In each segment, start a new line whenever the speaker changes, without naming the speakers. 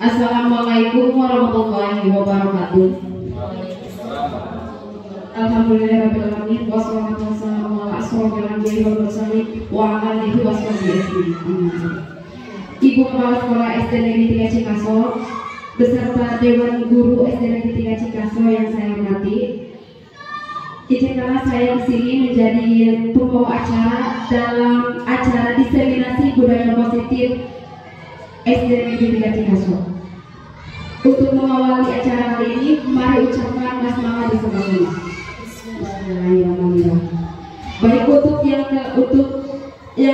Assalamualaikum warahmatullahi wabarakatuh. Alhamdulillahirrahmanirrahim. Wassalatu wassalamu ala asrofil anbiya'i wal mursalin wa ala alihi washabihi ajmain. Ibu Kepala Sekolah SD Negeri 3 Cikaso beserta Dewan Guru SD Negeri 3 Cikaso yang saya hormati, izinkanlah saya di sini menjadi pembawa acara dalam acara diseminasi budaya positif SD Negeri 3 Cikaso. Untuk mengawali acara kali ini, mari ucapkan basmalah di sebelumnya. Bismillahirrahmanirrahim. Baik, untuk yang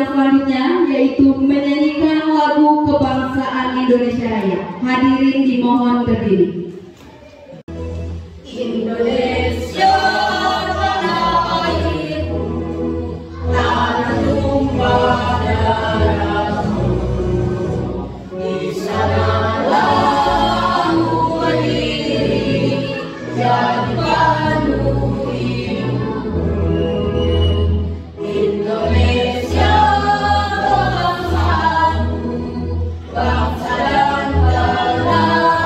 selanjutnya yaitu menyanyikan lagu kebangsaan Indonesia Raya. Hadirin dimohon berdiri. Indonesia tanah airku, tanah tumpah darahku, di sanalah jadi pandu hidupku. Indonesia bangsaku, bangsa dan tanah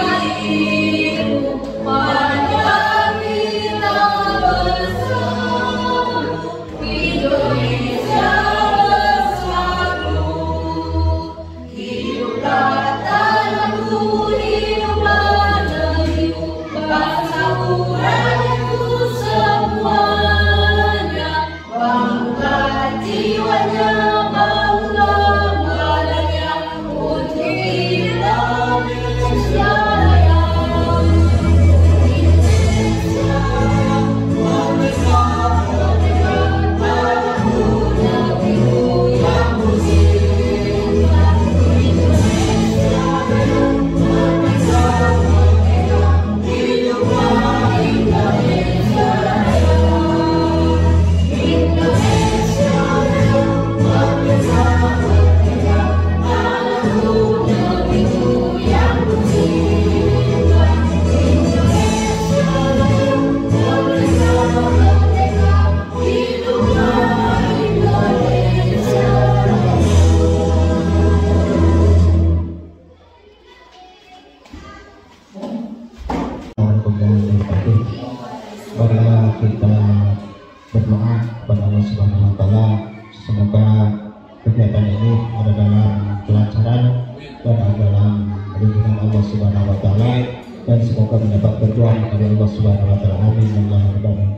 airku, panjang kita bersama. Indonesia bersatu, hiduplah tanahku, hiduplah negeriku, bangsaku, rakyatku semuanya. Bangga jiwanya, bangga badannya, untuk Indonesia Raya. Indonesia merdeka, merdeka, tanahku, negeriku yang bersih. Indonesia merdeka, merdeka, hiduplah Indonesia Raya. Indonesia merdeka, merdeka, tanahku, negeriku yang kucinta. Indonesia merdeka, merdeka, hiduplah Indonesia Raya.
Marilah kita berdoa kepada Allah Subhanahu wa Ta'ala, semoga kegiatan ini ada dalam kelancaran dan ada dalam lindungan Allah Subhanahu wa Ta'ala, dan semoga mendapat berdoa dari Allah Subhanahu wa Ta'ala. Amin.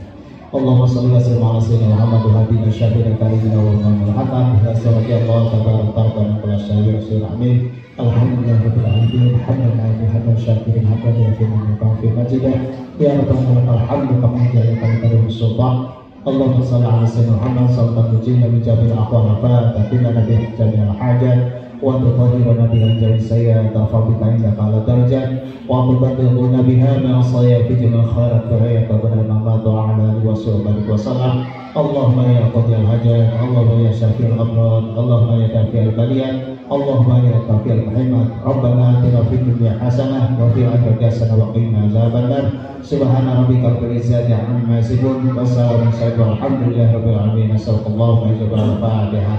Allahumma shalli wa sallim ala sayyidina Muhammad wa habibina syafi'ina karimina wa imamil hatam wa sallallahu tabaraka wa ta'ala syahid rasul. Amin. Alhamdulillah rabbil alamin, hamdan syakirin hamdan yafi'u fi majidah ya rabbana alhamdu kama ja'alna kadhi sultan. Allahumma shalli ala sayyidina Muhammad sallallahu alaihi wa sallam aqwa fa tatina nabi jami'al hajat wa tudhhiruna biha jami sayya tafadhika inda qala darajat wa tudhhiruna biha ma sayya fi jami'al khairat wa ya qabala ma ta'ala wa sallallahu wa sallam. Allahumma ya qadiyal hajat, Allahumma ya syafi'al amrad, Allahumma ya dafi'al baliyat, Allahumma ya tafi'al muhimmat. Rabbana atina fid dunya hasanah wa fil akhirati hasanah wa qina adzabannar. Subhana rabbika rabbil izzati amma yasifun wa salamun alhamdulillahi rabbil alamin. Sallallahu alaihi wa sallam. Fatihah.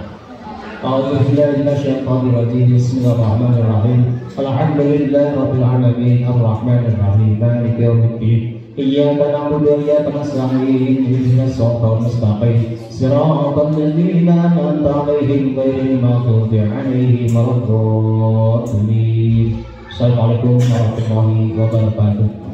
A'udzu billahi minasyaitonir rajim. Bismillahirrahmanirrahim. Alhamdulillahi rabbil alamin, arrahmanir rahim, maliki yaumiddin. Iyyaka na'budu wa iyyaka nasta'in. Ihdinas siratal mustaqim. Siratal ladzina an'amta 'alaihim ghairil maghdubi 'alaihim waladdallin. Assalamualaikum warahmatullahi wabarakatuh.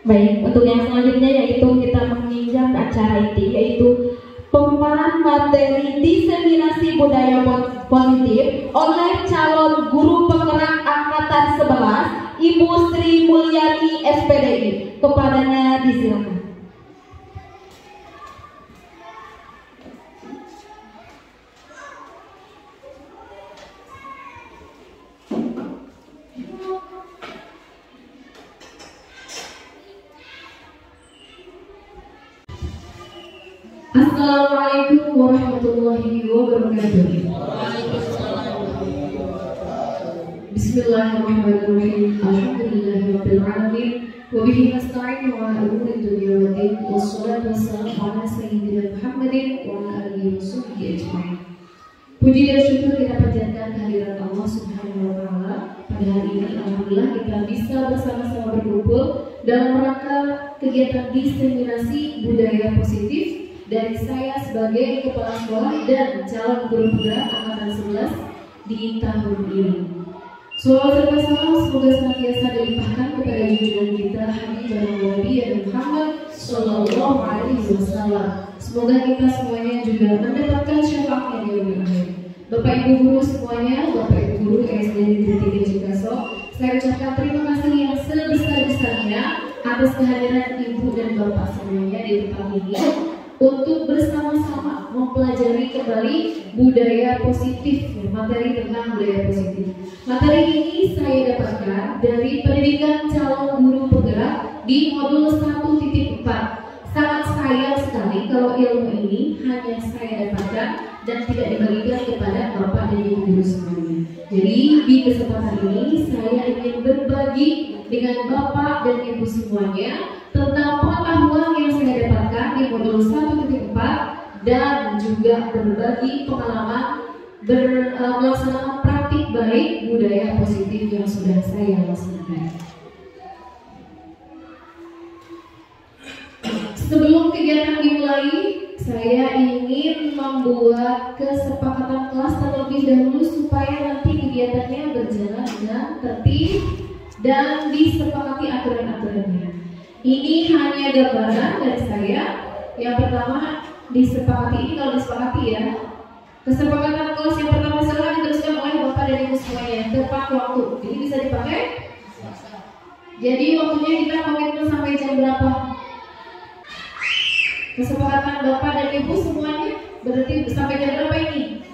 Baik, untuk yang selanjutnya yaitu kita menginjak acara inti, yaitu pemaparan materi diseminasi budaya positif oleh calon guru penggerak angkatan 11 Ibu Sri Mulyani SPDI. Kepadanya disilakan. Assalamualaikum warahmatullahi wabarakatuh. Bismillahirrahmanirrahim. Alhamdulillahirabbil alamin. Wa bihi nasta'in wa ala umuri dunya waddin. Wassalatu wassalamu ala sayyidina Muhammadin wa ala alihi washabbihi ajmain. Puji dan syukur kita panjatkan kehadiran Allah Subhanahu wa taala. Pada hari ini alhamdulillah kita bisa bersama-sama berkumpul dalam rangka kegiatan diseminasi budaya positif dari saya sebagai kepala sekolah dan calon guru penggerak angkatan 11 di tahun ini. Salawat serta salam semoga senantiasa dilimpahkan kepada junjungan kita Habib Nabi Muhammad Sallallahu Alaihi Wasallam. Semoga kita semuanya juga mendapatkan syafaatnya di yaumil akhir. Bapak Ibu guru semuanya, Bapak Ibu guru SD Negeri 3 Cikaso, saya ucapkan terima kasih yang sebesar-besarnya atas kehadiran Ibu dan Bapak semuanya di tempat ini untuk bersama-sama mempelajari kembali budaya positif, materi tentang budaya positif. Materi ini saya dapatkan dari pendidikan calon guru penggerak di modul 1.4. Sangat sayang sekali kalau ilmu ini hanya saya dapatkan dan tidak dibagikan kepada Bapak dan Ibu guru semuanya. Jadi di kesempatan ini saya ingin berbagi dengan Bapak dan Ibu semuanya tentang pengetahuan yang saya dapatkan di modul 1.4 dan juga berbagi pengalaman melaksanakan praktik baik budaya positif yang sudah saya laksanakan. Sebelum kegiatan dimulai, saya ingin membuat kesepakatan kelas terlebih dahulu supaya nanti kegiatannya berjalan dengan tertib dan disepakati aturan-aturannya. Ini hanya gambaran dari saya. Yang pertama disepakati, ini kalau disepakati ya, kesepakatan kelas yang pertama adalah diteruskan oleh Bapak dan Ibu semuanya tepat waktu. Jadi bisa dipakai. Jadi waktunya kita komitmen sampai jam berapa? Kesepakatan Bapak dan Ibu semuanya berarti sampai jam berapa ini?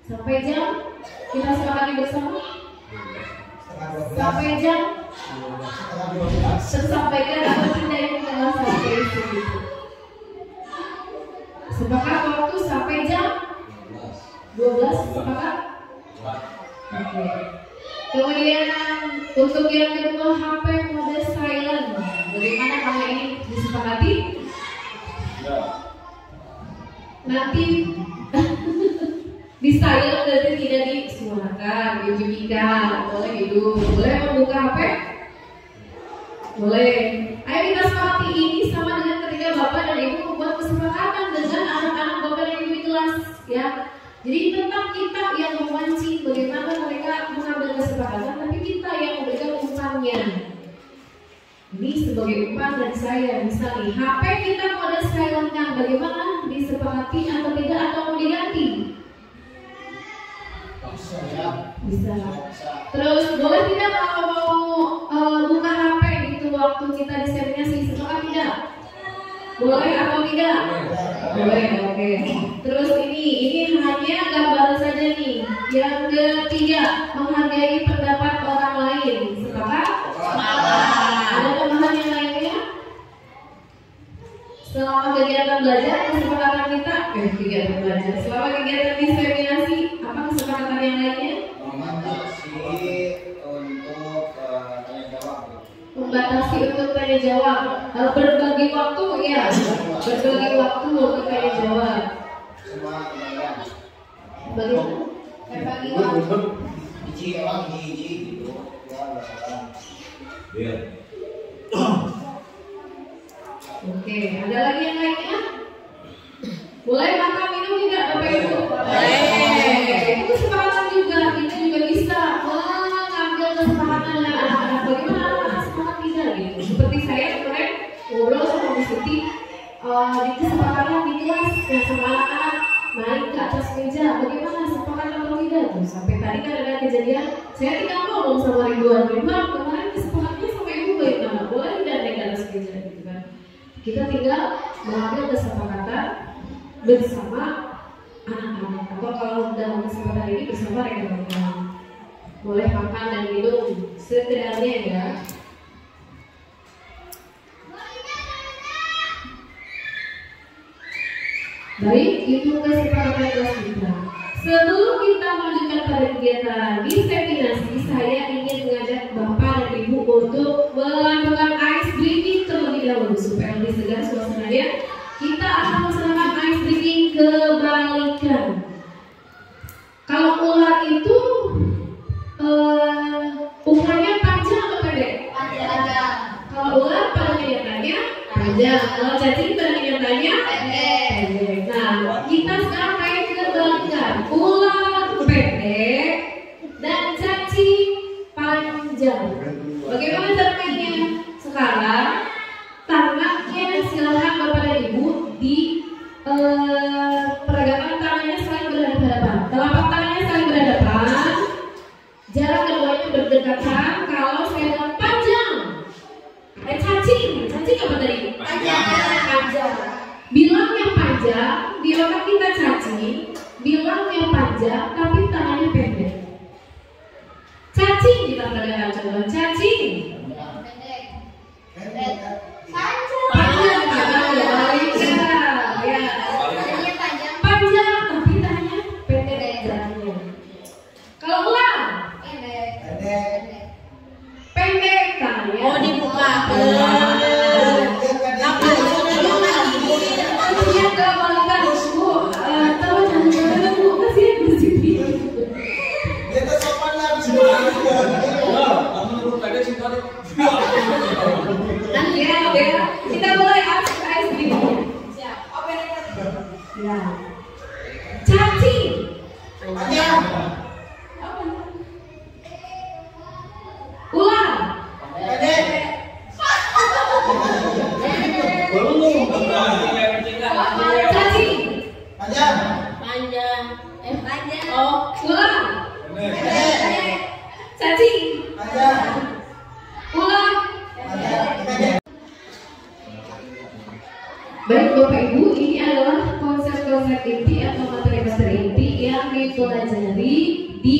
Sampai jam kita sepakati bersama? Sampai jam tersampaikan atau tidak yang kita sampai itu. Sepakat waktu sampai jam 12 sepakat? Oke. Kemudian untuk yang kedua HP mode silent. Bagaimana kalau ini disepakati? Nanti di silent berarti tidak disuarakan, dibunyikan. Boleh hidup, boleh membuka HP? Boleh. Ayo kita sepakati ini sama dengan ketika Bapak dan Ibu membuat kesepakatan dengan anak-anak Bapak dan Ibu di kelas, ya. Jadi tetap kita yang memancing bagaimana mereka mengambil kesepakatan, tapi kita yang memberikan umpannya. Ini sebagai umpan dari saya, misalnya HP kita mode silent kan, bagaimana disepakati atau tidak atau mau diganti? Bisa. Terus boleh tidak kalau mau buka HP gitu waktu kita diseminasi, sepakat tidak? Boleh atau tidak? Boleh, oke. Terus ini hanya gambaran saja nih. Yang ketiga, menghargai pendapat orang lain, sepakat? Ada tambahan yang lainnya? Selama kegiatan belajar, kesepakatan kita kegiatan belajar. Selama kegiatan diseminasi, apa kesepakatan yang lainnya? Membatasi untuk tanya jawab. Berbagi waktu ya. Berbagi waktu untuk tanya jawab. Berbagi waktu. Oke, ada lagi yang lainnya? Boleh makan minum tidak Bapak Ibu? Boleh. Itu kesepakatan juga, kita juga bisa mengambil kesepakatan dengan anak-anak. Bagaimana anak-anak sepakat tidak gitu? Seperti saya kemarin ngobrol sama Bu Siti di kesepakatan di kelas dan sama anak-anak naik ke atas meja. Bagaimana sepakat atau tidak? Tuh, sampai tadi kan ada kejadian, saya tinggal ngomong sama Ridwan, kemarin kesepakatannya sama Ibu bagaimana? Boleh tidak naik ke atas meja gitu kan? Kita tinggal mengambil kesepakatan bersama anak-anak, atau kalau dalam kesempatan ini bersama rekan-rekan. Boleh makan dan minum sekedarnya ya. Baik, itu kesepakatan kelas kita. Sebelum kita melanjutkan pada kegiatan diseminasi, saya ingin mengajak Bapak dan Ibu untuk melakukan ice breaking terlebih dahulu supaya lebih segar suasananya. Kita akan melaksanakan ice breaking kebalikan. Kalau ular itu ukurannya panjang atau pendek? Panjang. Kalau ular pada kenyataannya panjang. Kalau cacing pada kenyataannya pendek. Nah, kita sekarang main kebalikan. Ular pendek dan cacing panjang. Bagaimana cara mainnya? Sekarang tangannya silakan Bapak dan Ibu di peragakan tangannya saling berhadapan. Telapak tangannya saling berhadapan. Jarak keduanya berdekatan. Kalau saya bilang panjang, cacing apa tadi? Panjang. Bilangnya panjang, di otak kita cacing. Bilangnya panjang, tapi tangannya pendek. Cacing kita peragakan coba. Cacing. Pendek. Panjang. Panjang, tapi tangannya pendek jaraknya. Kalau ular pendek tangannya.
Oh, dibuka.
Kita mulai ice breaking. Siap. Ya. Cacing. Ular. Cacing.
Panjang.
Oh, ular. Cacing. Ular. Baik Bapak Ibu, ini adalah konsep-konsep inti atau materi-materi inti yang dipelajari di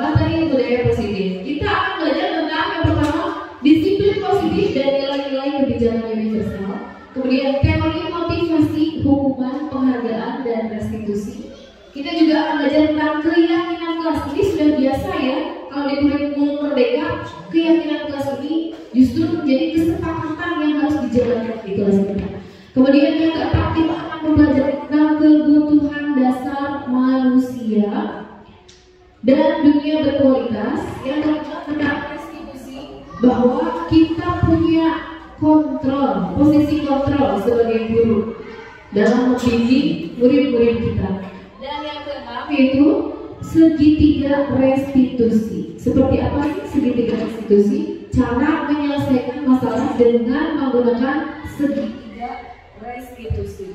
materi budaya positif. Kita akan belajar tentang yang pertama disiplin positif dan nilai-nilai kebijakan universal. Kemudian teori motivasi, hukuman, penghargaan, dan restitusi. Kita juga akan belajar tentang keyakinan kelas. Ini sudah biasa ya, kalau di kurikulum merdeka, keyakinan kelas ini justru menjadi kesepakatan yang harus dijalankan di kelas ini. Kemudian yang keempat, kita akan mempelajari tentang kebutuhan dasar manusia dan dunia berkualitas. Yang keempat tentang restitusi, bahwa kita punya kontrol, posisi kontrol sebagai guru dalam membimbing murid-murid kita. Dan yang keenam yaitu segitiga restitusi. Seperti apa sih segitiga restitusi? Cara menyelesaikan masalah dengan menggunakan segitiga restitusi.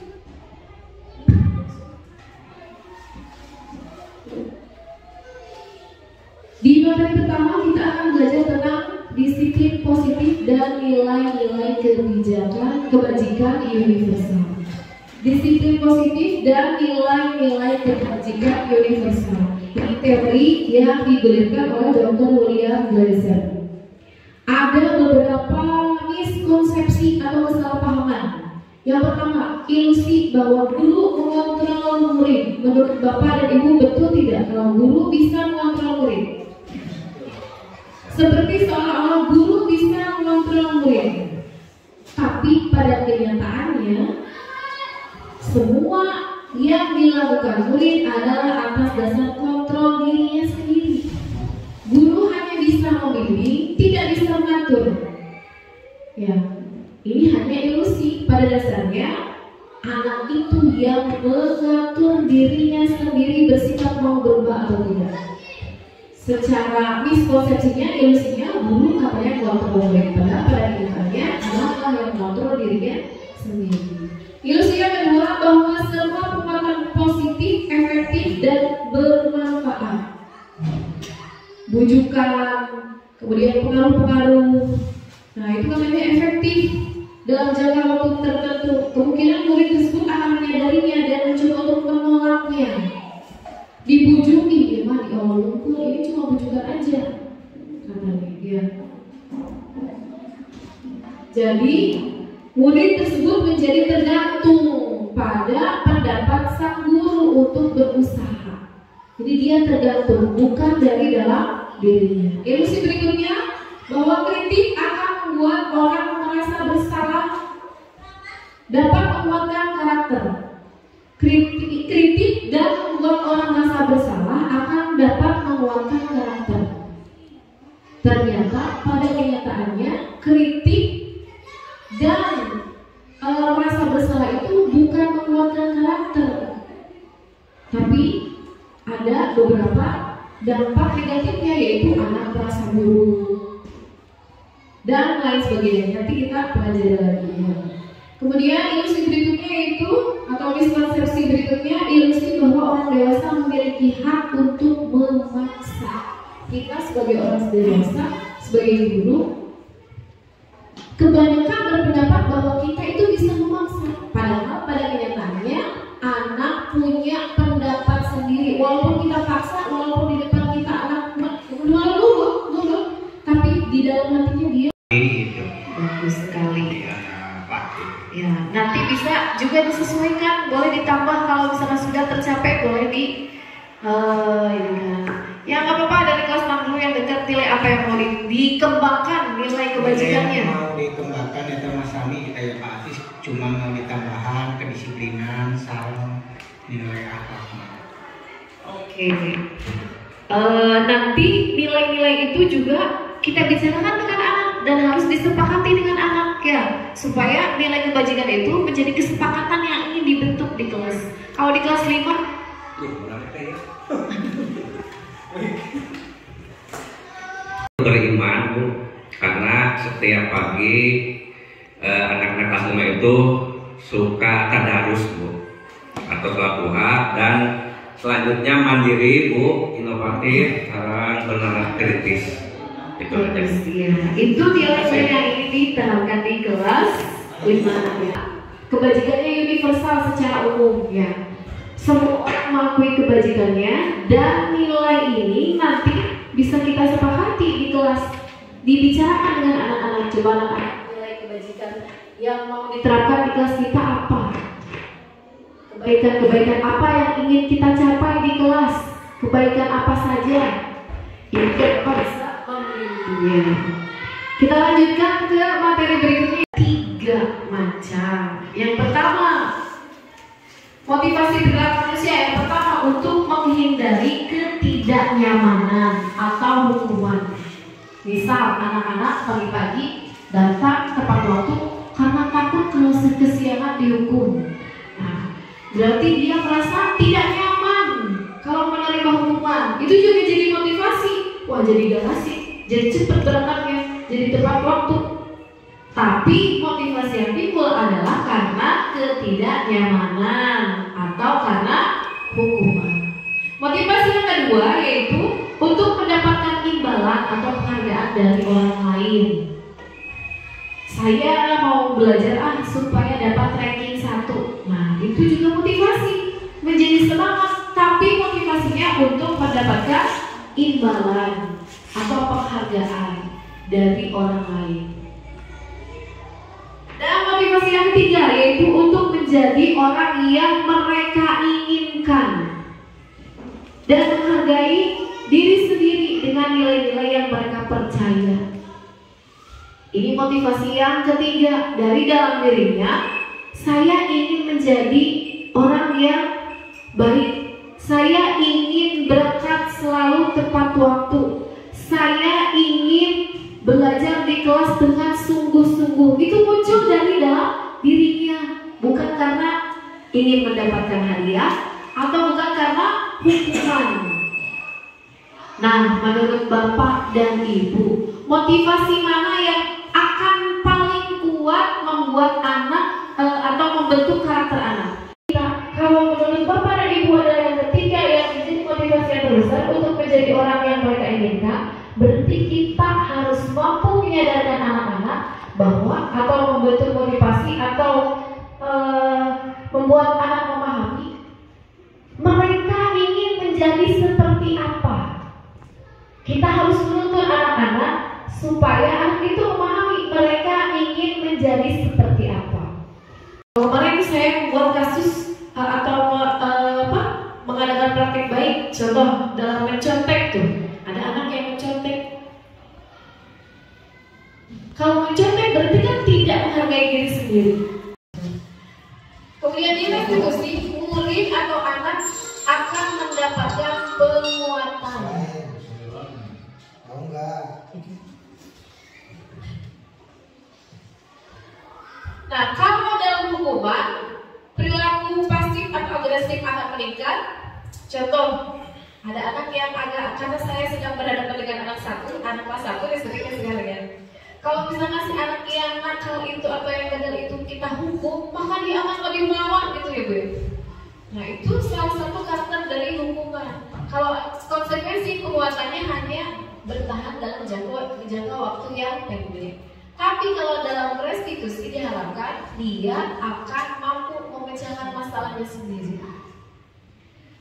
Di materi pertama kita akan belajar tentang disiplin positif dan nilai-nilai kebajikan universal. Disiplin positif dan nilai-nilai kebajikan universal. Ini teori yang digulirkan oleh Dr. William Glasser. Ada beberapa miskonsepsi atau kesalahpahaman. Yang pertama, ilusi bahwa guru mengontrol murid. Menurut Bapak dan Ibu betul tidak kalau guru bisa mengontrol murid? Seperti seolah-olah guru bisa mengontrol murid. Tapi pada kenyataannya semua yang dilakukan murid adalah atas dasar kontrol dirinya sendiri. Guru hanya bisa membimbing, tidak bisa mengatur. Ya, ini hanya ilusi. Pada dasarnya anak itu yang mengatur dirinya sendiri bersikap mau berubah atau tidak. Secara miskonsepsinya, ilusinya guru katanya mengontrol murid, padahal pada kenyataannya anaklah yang mengontrol dirinya sendiri. Ilusi yang kedua, bahwa semua penguatan positif, efektif, dan bermanfaat. Bujukan, kemudian pengaruh-pengaruh. Nah, itu katanya efektif dalam jangka waktu tertentu. Kemungkinan murid tersebut akan menyadarinya dan mencoba untuk menolaknya. Dibujuki, ya mah di awal lumpur, ini cuma bujukan aja, katanya. Ya. Jadi murid tersebut menjadi tergantung pada pendapat sang guru untuk berusaha. Jadi dia tergantung, bukan dari dalam dirinya. Ilusi berikutnya, bahwa kritik akan membuat orang merasa bersalah, dapat menguatkan karakter. Kritik dan membuat orang merasa bersalah akan dapat menguatkan karakter. Ternyata pada kenyataannya kritik dan merasa bersalah itu bukan menguatkan karakter, tapi ada beberapa dampak negatifnya, yaitu anak merasa buruk dan lain sebagainya. Nanti kita pelajari lagi. Kemudian ilusi berikutnya yaitu, atau miskonsepsi berikutnya, ilusi bahwa orang dewasa memiliki hak untuk memaksa. Kita sebagai orang dewasa, sebagai guru, kebanyakan berpendapat bahwa kita itu bisa memaksa. Padahal pada kenyataannya anak punya pendapat sendiri. Walaupun kita paksa, walaupun di depan kita anak nurut, tapi di dalam hatinya dia
Itu
bagus sekali.
ya pasti.
Ya, nanti bisa juga disesuaikan, boleh ditambah kalau misalnya sudah tercapai, boleh di ini kan. Ya nggak apa-apa, dari kelas 60 yang dekat nilai apa yang mau dikembangkan, nilai kebajikannya.
Yang mau dikembangkan ya Mas Sami, kita ya Pak Atis, cuma mau ditambahan kedisiplinan, salam, nilai apa.
Oke. Nanti nilai-nilai itu juga kita bicarakan dengan anak dan harus disepakati dengan anak ya, supaya nilai kebajikan itu menjadi kesepakatan yang ingin dibentuk di kelas. Kalau di kelas 5
beriman Bu, karena setiap pagi anak-anak kelas 5 itu suka tadarus Bu, atau sholat duha, dan selanjutnya mandiri Bu, inovatif, sekarang benar kritis. Itu aja.
ya, itu nilai yang ingin diterapkan di kelas 5 ya. Kebajikannya universal secara umum ya. Semua orang mengakui kebajikannya, dan nilai ini nanti bisa kita sepakati di kelas, dibicarakan dengan anak-anak. Coba anak-anak, nilai kebajikan yang mau diterapkan di kelas kita apa? Kebaikan-kebaikan apa yang ingin kita capai di kelas? Kebaikan apa saja? Ini kita bisa memilihnya. Kita lanjutkan ke materi berikutnya. 3 macam. Yang pertama, motivasi bergerak manusia. Yang pertama, untuk menghindari ketidaknyamanan atau hukuman. Misal anak-anak pagi-pagi datang tepat waktu karena takut kalau kesiangan dihukum. Nah, berarti dia merasa tidak nyaman kalau menerima hukuman. Itu juga jadi motivasi. Wah, jadi gak asik, jadi cepat berangkatnya, jadi tepat waktu. Tapi motivasi yang timbul adalah karena ketidaknyamanan atau karena hukuman. Motivasi yang kedua yaitu untuk mendapatkan imbalan atau penghargaan dari orang lain. Saya mau belajar supaya dapat ranking 1. Nah, itu juga motivasi, menjadi semangat, tapi motivasinya untuk mendapatkan imbalan atau penghargaan dari orang lain. Dan motivasi yang ketiga yaitu untuk menjadi orang yang mereka inginkan dan menghargai diri sendiri dengan nilai-nilai yang mereka percaya. Ini motivasi yang ketiga dari dalam dirinya. Saya ingin menjadi orang yang baik. Saya ingin berangkat selalu tepat waktu. Saya ingin belajar di kelas dengan sungguh-sungguh. Itu muncul dari dalam dirinya, bukan karena ingin mendapatkan hadiah atau bukan karena hukuman. Nah, menurut Bapak dan Ibu, motivasi mana yang akan paling kuat membuat anak atau membentuk karakter anak? Kalau menurut Bapak dan Ibu adalah yang ketiga yang menjadi motivasi yang terbesar untuk menjadi orang yang mereka inginkan, berarti kita harus mampu menyadarkan anak-anak bahwa, atau membentuk motivasi atau membuat anak memahami mereka ingin menjadi seperti apa. Kita harus menuntun anak-anak supaya anak itu memahami mereka ingin menjadi seperti apa. Kemarin saya membuat kasus atau mengadakan praktik baik. Contoh, berarti kan tidak menghargai diri sendiri. Kemudian di restitusi, murid atau anak akan mendapatkan penguatan. Nah, kalau dalam hukuman perilaku pasif atau agresif akan meningkat. Contoh, ada anak yang karena saya sedang berhadapan dengan anak kelas 1 listriknya sekalian. Kalau misalnya si anak yang nakal itu atau yang bandel itu kita hukum, maka dia akan lebih melawan gitu ya Bu. Nah, itu salah satu karakter dari hukuman. Kalau konsekuensi penguatannya hanya bertahan dalam jangka waktu yang pendek. Tapi kalau dalam restitusi diharapkan dia akan mampu memecahkan masalahnya sendiri.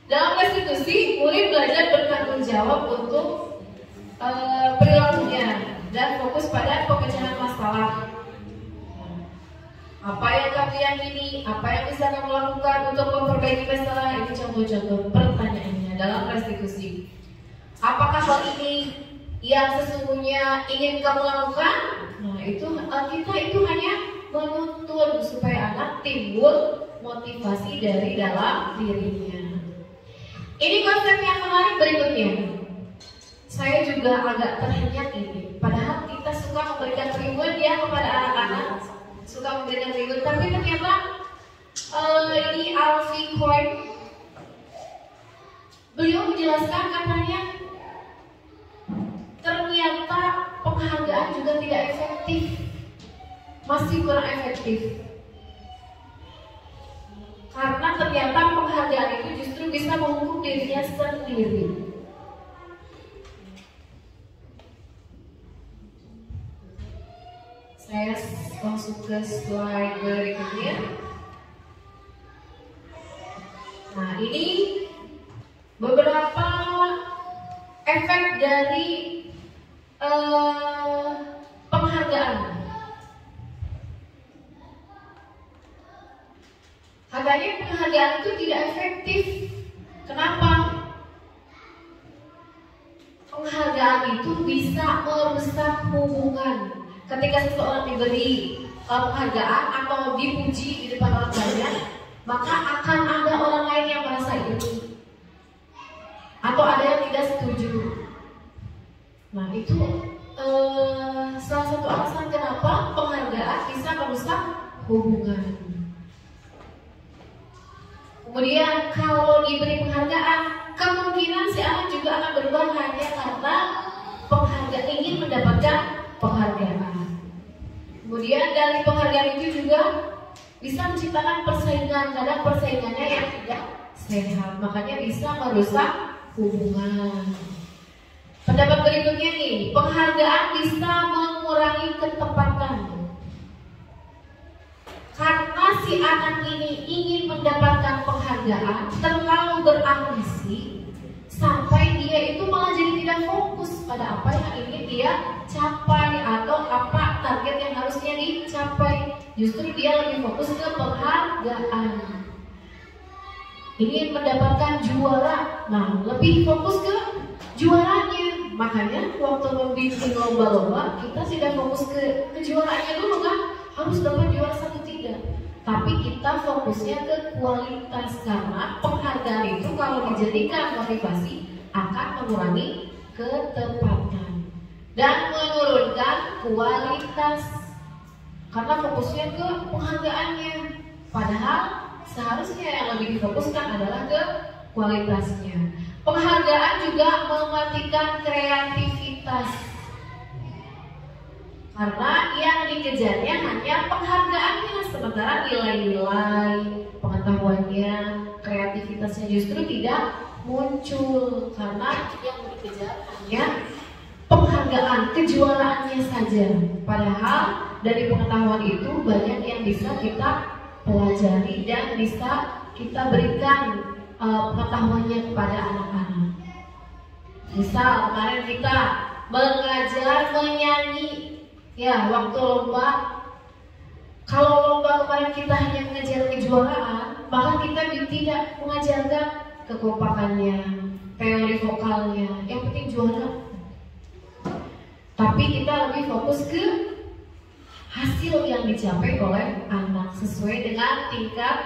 Dalam restitusi, murid belajar bertanggung jawab untuk perilakunya dan fokus pada pemecahan masalah. Apa yang kamu yakini, apa yang bisa kamu lakukan untuk memperbaiki masalah, ini contoh-contoh pertanyaannya dalam restitusi. Apakah hal ini yang sesungguhnya ingin kamu lakukan? Nah, kita itu hanya menuntun supaya anak timbul motivasi dari dalam dirinya. Ini konsep yang menarik berikutnya. Saya juga agak terhenyak ini. Padahal kita suka memberikan reward ya kepada anak-anak, suka memberikan reward, tapi ternyata ini Alfie Coin, beliau menjelaskan katanya ternyata penghargaan juga tidak efektif, masih kurang efektif. Karena ternyata penghargaan itu justru bisa menghukum dirinya sendiri. Saya langsung ke slide berikutnya. Nah, ini beberapa efek dari penghargaan. Katanya penghargaan itu tidak efektif. Kenapa? Penghargaan itu bisa merusak hubungan. Ketika seseorang diberi penghargaan atau dipuji di depan orang banyak, maka akan ada orang lain yang merasa iri atau ada yang tidak setuju. Nah, itu salah satu alasan kenapa penghargaan bisa merusak hubungan. Kemudian kalau diberi penghargaan, kemungkinan si anak juga akan berubah hanya karena ingin mendapatkan penghargaan. Kemudian dari penghargaan itu juga bisa menciptakan persaingan, kadang persaingannya yang tidak sehat, makanya bisa merusak hubungan. Pendapat berikutnya nih, penghargaan bisa mengurangi ketepatan. Karena si anak ini ingin mendapatkan penghargaan, terlalu berambisi, sampai dia itu malah jadi tidak fokus pada apa yang ingin dia capai atau apa target yang harusnya dicapai. Justru dia lebih fokus ke penghargaan, ingin mendapatkan juara. Nah, lebih fokus ke juaranya. Makanya waktu membimbing lomba-lomba, kita tidak fokus ke kejuaraannya dulu kan, harus dapat juara 1 tidak. Tapi kita fokusnya ke kualitas, karena penghargaan itu kalau dijadikan motivasi akan mengurangi ketepatan dan menurunkan kualitas, karena fokusnya ke penghargaannya. Padahal seharusnya yang lebih difokuskan adalah ke kualitasnya. Penghargaan juga mematikan kreativitas, karena yang dikejarnya hanya penghargaannya, sementara nilai-nilai, pengetahuannya, kreativitasnya justru tidak muncul, karena yang dikejar hanya penghargaan, kejuaraannya saja. Padahal dari pengetahuan itu banyak yang bisa kita pelajari dan bisa kita berikan pengetahuannya kepada anak-anak. Misal kemarin kita mengajar menyanyi, ya waktu lomba. Kalau lomba kemarin kita hanya mengajar kejuaraan, maka kita tidak mengajarkan kekompakannya, teori vokalnya. Yang penting juara. Tapi kita lebih fokus ke
hasil yang dicapai oleh anak sesuai dengan tingkat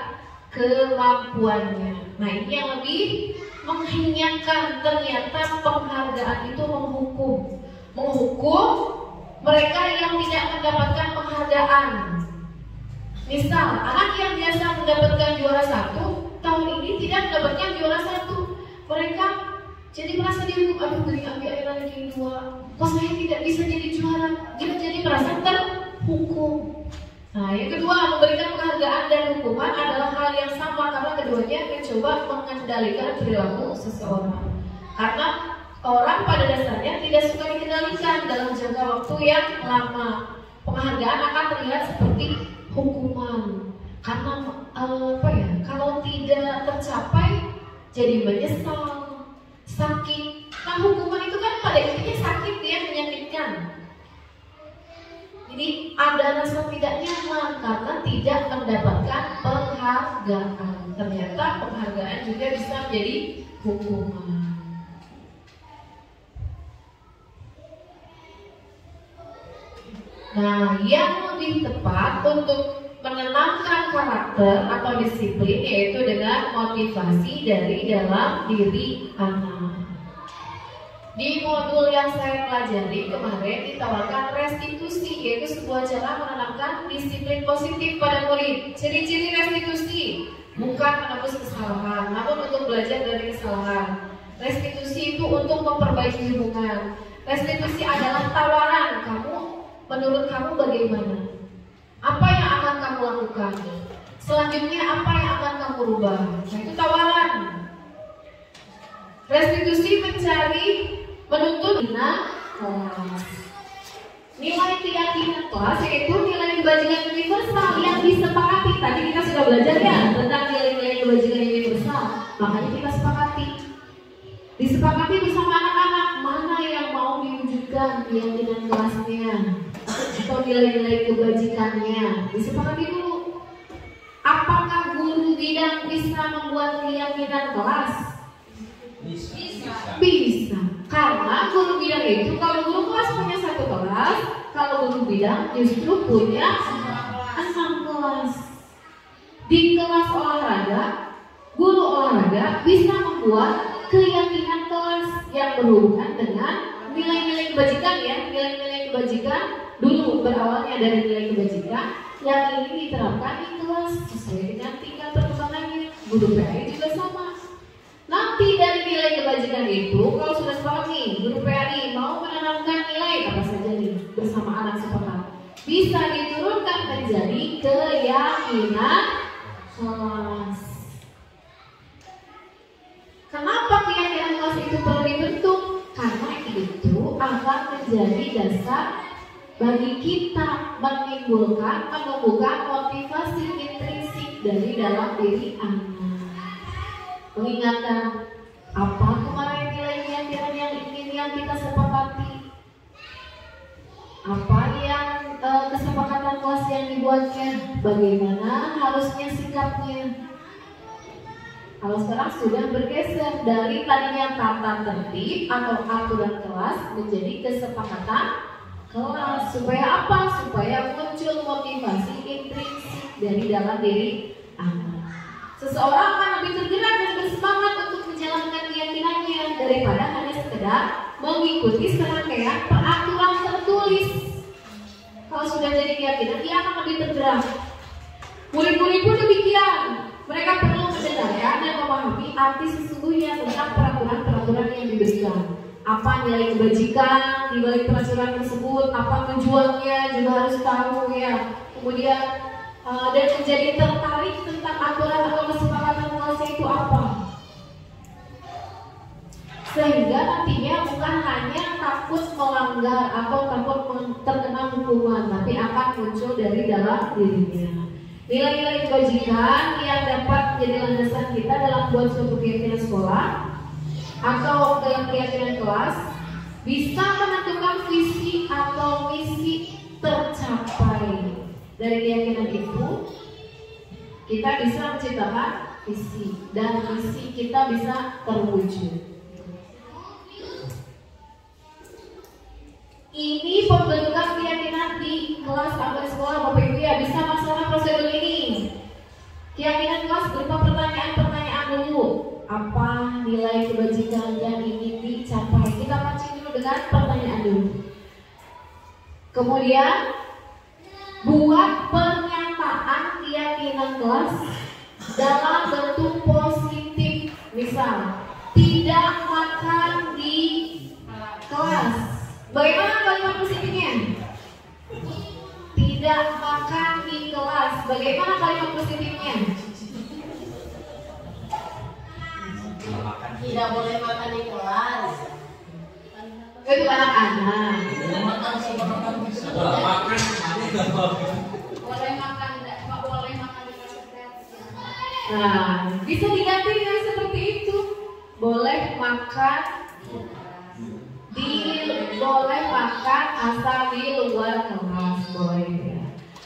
kemampuannya. Nah, ini yang lebih mengheningkan. Ternyata penghargaan itu menghukum mereka yang tidak mendapatkan penghargaan. Misal, anak yang biasa mendapatkan juara 1 tahun ini tidak mendapatkan juara 1, mereka jadi merasa dihukum. Aduh, dari ambil ranking 2, kok saya tidak bisa jadi juara? Dia jadi merasa terhukum. Nah, yang kedua, memberikan penghargaan dan hukuman adalah hal yang sama karena keduanya mencoba mengendalikan perilaku seseorang. Karena orang pada dasarnya tidak suka dikendalikan dalam jangka waktu yang lama. Penghargaan akan terlihat seperti hukuman. Karena kalau tidak tercapai jadi menyesal, sakit. Nah, hukuman itu kan pada intinya sakit ya, menyakitkan. Jadi ada rasa tidak nyaman karena tidak mendapatkan penghargaan. Ternyata penghargaan juga bisa menjadi hukuman. Nah, yang lebih tepat untuk menenangkan karakter atau disiplin yaitu dengan motivasi dari dalam diri anak. Di modul yang saya pelajari kemarin ditawarkan restitusi, yaitu sebuah cara menanamkan disiplin positif pada murid. Ciri-ciri restitusi bukan menebus kesalahan, namun untuk belajar dari kesalahan. Restitusi itu untuk memperbaiki hubungan. Restitusi adalah tawaran, menurut kamu bagaimana? Apa yang akan kamu lakukan? Selanjutnya apa yang akan kamu rubah? Nah, itu tawaran. Restitusi menuntut kelas. Nilai keyakinan kelas yaitu nilai kebajikan universal yang disepakati. Tadi kita sudah belajar ya tentang nilai-nilai kebajikan universal. Makanya kita disepakati bersama anak-anak mana yang mau diwujudkan keyakinan kelasnya atau nilai-nilai kebajikannya. Disepakati dulu. Apakah guru bidang bisa membuat keyakinan kelas? Bisa. Karena guru bidang itu, kalau guru kelas punya 1 kelas, kalau guru bidang justru punya 6 kelas. Di kelas olahraga, guru olahraga bisa membuat keyakinan kelas yang berhubungan dengan nilai-nilai kebajikan ya. Nilai-nilai kebajikan dulu berawalnya dari nilai kebajikan yang ini diterapkan di kelas sesuai dengan tingkat perkembangannya. Guru PAI juga sama. Nanti dari nilai kebajikan itu, kalau sudah sepakat nih, guru PAI mau menanamkan nilai apa saja nih bersama anak sepakat, bisa diturunkan menjadi keyakinan kelas. Kenapa keyakinan kelas itu perlu dibentuk? Karena itu akan menjadi dasar bagi kita menumbuhkan motivasi intrinsik dari dalam diri anak. Mengingatkan apa kemarin nilai keyakinan yang ingin yang kita sepakati, apa yang kesepakatan kelas yang dibuatnya, bagaimana harusnya sikapnya. Kalau sekarang sudah bergeser dari tadinya tata tertib atau aturan kelas menjadi kesepakatan kelas. Supaya apa? Supaya muncul motivasi intrinsik dari dalam diri anak. Seseorang akan lebih tergerak dan bersemangat untuk menjalankan keyakinannya daripada hanya sekedar mengikuti serangkaian peraturan tertulis. Kalau sudah jadi keyakinan, dia akan lebih tergerak. Murid-murid pun demikian. Mereka perlu mendengarkan dan memahami arti sesungguhnya tentang peraturan-peraturan yang diberikan. Apa nilai kebajikan di balik peraturan tersebut, apa tujuannya juga harus tahu ya. Kemudian dan menjadi tertarik tentang aturan atau kesepakatan kelas itu apa, sehingga nantinya bukan hanya takut melanggar atau takut terkena hukuman, tapi akan muncul dari dalam dirinya. Nilai-nilai kebajikan yang dapat menjadi landasan kita dalam buat suatu keyakinan sekolah atau dalam keyakinan kelas bisa menentukan visi atau misi tercapai. Dari keyakinan itu kita bisa menciptakan visi dan misi kita bisa terwujud. Ini pembentukan keyakinan di kelas atau di sekolah Bapak Ibu ya, bisa masalah prosedur ini. Keyakinan kelas berupa pertanyaan-pertanyaan dulu. Apa nilai kebajikan yang ingin dicapai? Kita mancing dulu dengan pertanyaan dulu. Kemudian buat pernyataan keyakinan kelas dalam bentuk positif. Misal, tidak makan di kelas. Bagaimana kalimat positifnya? Tidak makan di kelas. Bagaimana kalimat positifnya?
Tidak boleh makan di kelas.
Itu anak-anak.
Makan
Boleh makan, tidak boleh makan di kelas. Nah, bisa diganti dengan seperti itu. Boleh makan boleh makan asal di luar kelas, boleh ya.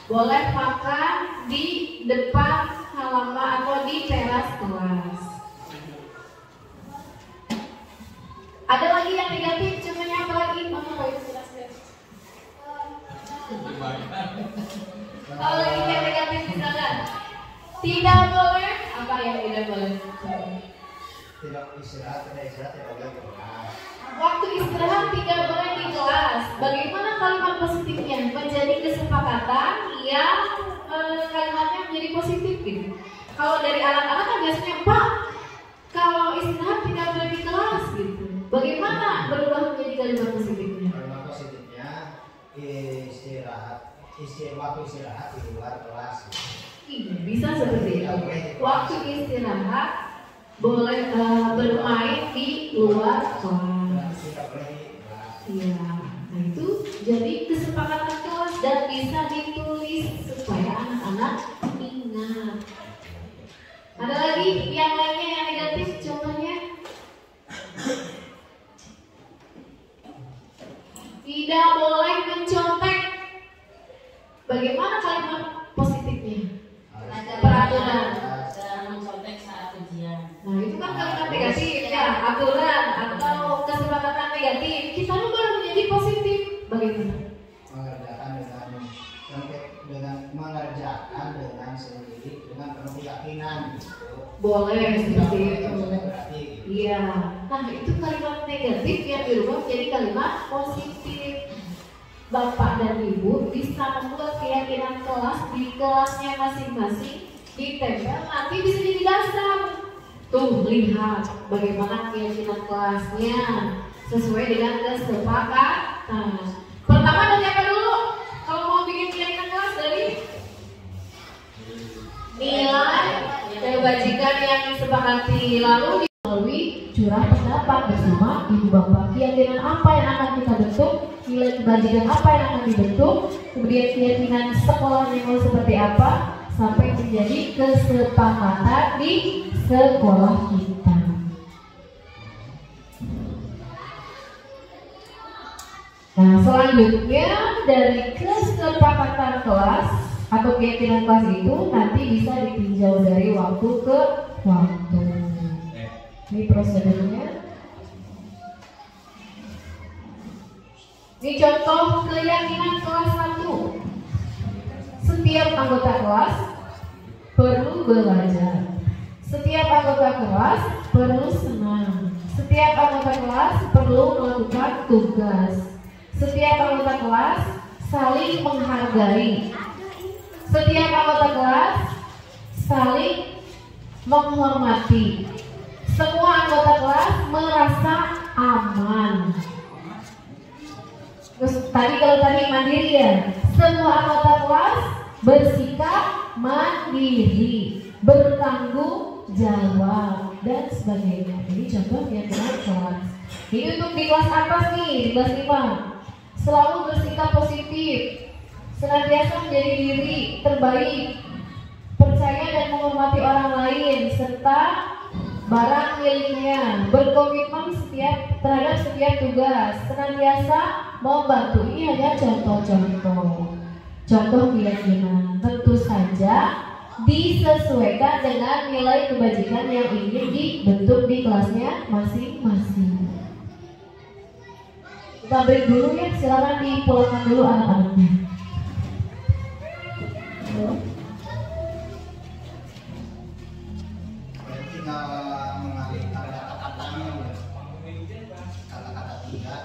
Boleh makan di depan halaman atau di teras kelas. Ada lagi yang negatif, contohnya apa lagi? Kalau lagi yang negatif misalkan tidak boleh, apa yang tidak boleh?
Tidak istirahat, tidak boleh kelas.
Waktu istirahat tidak boleh di kelas. Bagaimana kalimat positifnya? Menjadi kesepakatan yang kalimatnya menjadi positif gitu. Kalau dari anak-anak kan biasanya, Pak, kalau istirahat tidak boleh di kelas gitu. Bagaimana berubah menjadi kalimat positifnya?
Kalimat positifnya waktu istirahat di luar kelas.
Iya, bisa seperti itu. Waktu istirahat boleh bermain di luar kelas. Iya, nah itu jadi kesepakatan kelas dan bisa ditulis supaya anak-anak ingat. Ada lagi yang lainnya yang negatif, contohnya tidak boleh mencontek. Bagaimana kalimat positifnya? Peraturan.
Jangan mencontek saat ujian.
Nah itu kan kalimat negatif ya, aturan atau kesepakatan negatif. Kita lupa menjadi positif. Bagaimana?
Mengerjakan dengan sendiri dengan penuh keyakinan gitu.
Boleh seperti itu.
Berarti
Iya. Nah itu kalimat negatif yang dirubah menjadi kalimat positif. Bapak dan Ibu bisa membuat keyakinan kelas di kelasnya masing-masing, ditempel, nanti bisa jadi dasar. Tuh, lihat bagaimana keyakinan kelasnya sesuai dengan kesepakatan. Pertama dari apa dulu? Kalau mau bikin keyakinan kelas dari nilai kebajikan yang disepakati, lalu melalui curah pendapat bersama ibu bapak. Keyakinan apa yang akan kita bentuk, nilai kebajikan apa yang akan dibentuk, kemudian keyakinan sekolahnya mau seperti apa, sampai menjadi kesepakatan di sekolah kita. Nah, selanjutnya dari kesepakatan kelas atau keyakinan kelas itu nanti bisa ditinjau dari waktu ke waktu. Ini prosedurnya. Ini contoh keyakinan kelas 1. Setiap anggota kelas perlu belajar. Setiap anggota kelas perlu senang. Setiap anggota kelas perlu melakukan tugas. Setiap anggota kelas saling menghargai. Setiap anggota kelas saling menghormati. Semua anggota kelas merasa aman. Terus kalau tadi mandiri ya, semua anggota kelas bersikap mandiri, bertanggung jawab dan sebagainya. Ini contoh keyakinan kelas. Ini untuk di kelas atas nih, di kelas 5. Selalu bersikap positif, senantiasa menjadi diri terbaik, percaya dan menghormati orang lain, serta barang miliknya, berkomitmen terhadap setiap tugas, senantiasa membantu. Ini hanya contoh keyakinan. Tentu saja disesuaikan dengan nilai kebajikan yang ingin dibentuk di kelasnya masing-masing. Kita break dulu ya, silakan dipulangkan dulu anak-anaknya.
Tinggal mengalih kata-katanya, kata-kata tidak.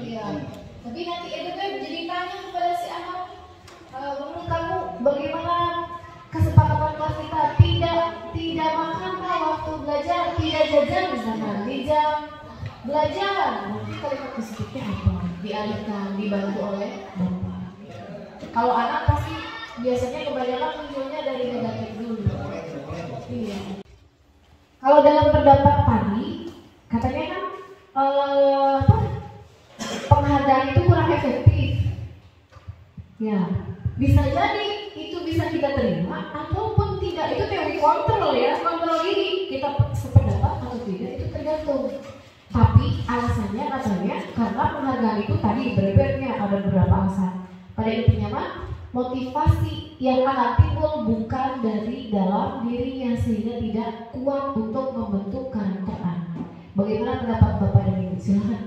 Iya. Tapi nanti itu kan jadi tanya kepada si anak, menurut kamu bagaimana kesepakatan kelas kita? Tidak makan waktu belajar, tidak jajan misalkan di jam belajar. Nanti kalimat positifnya apa? Dialihkan, dibantu oleh bapak. Kalau anak pasti biasanya kebanyakan munculnya dari negatif dulu. Iya. Kalau dalam pendapat tadi katanya kan penghargaan itu kurang efektif. Ya, bisa jadi itu bisa kita terima ataupun tidak. Itu teori kontrol ya, kontrol diri. Kita sependapat atau tidak itu tergantung. Tapi alasannya katanya karena penghargaan itu tadi berbeda, ada beberapa alasan. Pada intinya mah motivasi yang akan timbul bukan dari dalam dirinya sehingga tidak kuat untuk membentuk karakter anak. Bagaimana pendapat Bapak dan Ibu? Silakan.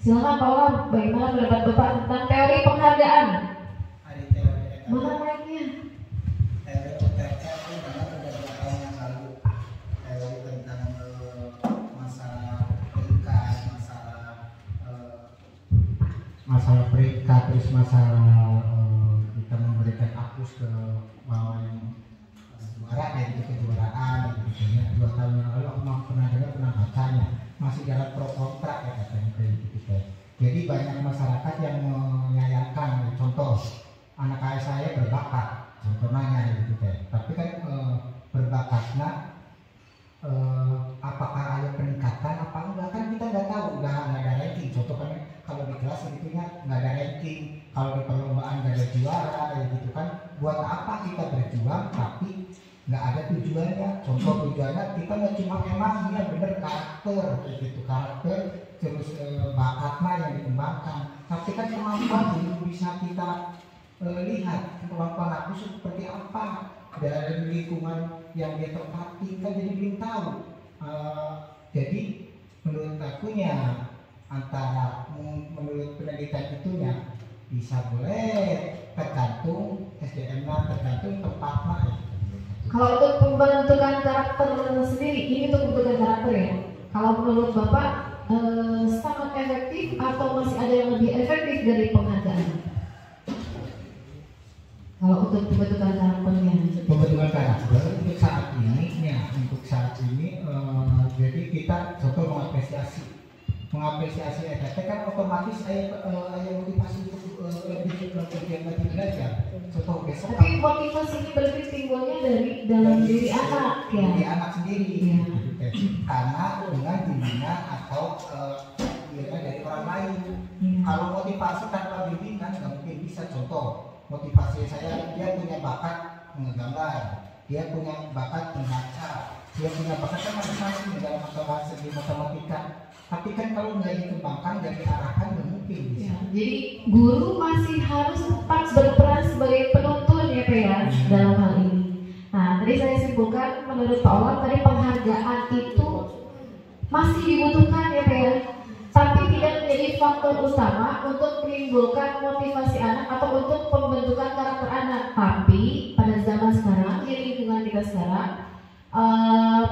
Silakan Pak Olam, bagaimana pendapat Bapak tentang teori penghargaan? Mana mic-nya?
Teori UTR itu karena sudah berapa yang lalu, teori tentang masalah peringkat, masalah peringkat, terus masalah kita memberikan hapus ke mau yang juara kayak gitu, kejuaraan gitu ya. 2 tahun yang lalu aku pernah bacanya, masih jalan pro kontra ya katanya kayak gitu. Jadi banyak masyarakat yang menyayangkan, contoh anak ayah saya berbakat, contohnya gitu teh. Tapi kan berbakatnya apakah ada peningkatan apa enggak kan kita nggak tahu, nggak ada ranking. Contoh kan kalau di kelas gitunya nggak ada ranking, kalau di perlombaan nggak ada juara kayak gitu kan. Buat apa kita berjuang tapi nggak ada tujuannya? Contoh tujuannya kita nggak cuma emang dia bener karakter gitu, karakter terus bakatnya yang dikembangkan, tapi kan kemampuan belum bisa kita lihat kemampuan aku seperti apa dari lingkungan yang dia tempati, kan jadi belum tahu. Jadi menurut aku ya antara menurut penelitian itunya bisa boleh tergantung SDM-nya, tergantung tempatnya.
Kalau untuk pembentukan karakter sendiri, ini untuk pembentukan karakter ya. Kalau menurut Bapak sangat efektif atau masih ada yang lebih efektif dari penghargaan? Kalau untuk pembentukan karakternya? Pembentukan karakter
untuk saat ini, jadi kita contoh mengapresiasi ETT kan otomatis ada motivasi untuk lebih belajar. Contoh besok.
Tapi motivasi ini berarti timbulnya dari dalam diri anak ya.
Dari anak sendiri.
Ya.
Karena dengan bimbingan atau dari orang lain.
Ya.
Kalau motivasi tanpa bimbingan nggak mungkin bisa. Contoh motivasi saya, dia punya bakat menggambar, dia punya bakat membaca, dia punya bakat kan masing-masing dalam segi matematika. Tapi kan kalau nggak dikembangkan dari arahan nggak mungkin bisa.
Ya, jadi guru masih harus tetap berperan sebagai penuntun ya Pak ya dalam hal ini. Nah tadi saya simpulkan menurut Pak Olam tadi penghargaan itu masih dibutuhkan ya Pak ya, tapi tidak menjadi faktor utama untuk menimbulkan motivasi anak atau untuk pembentukan karakter anak. Tapi pada zaman sekarang di lingkungan kita sekarang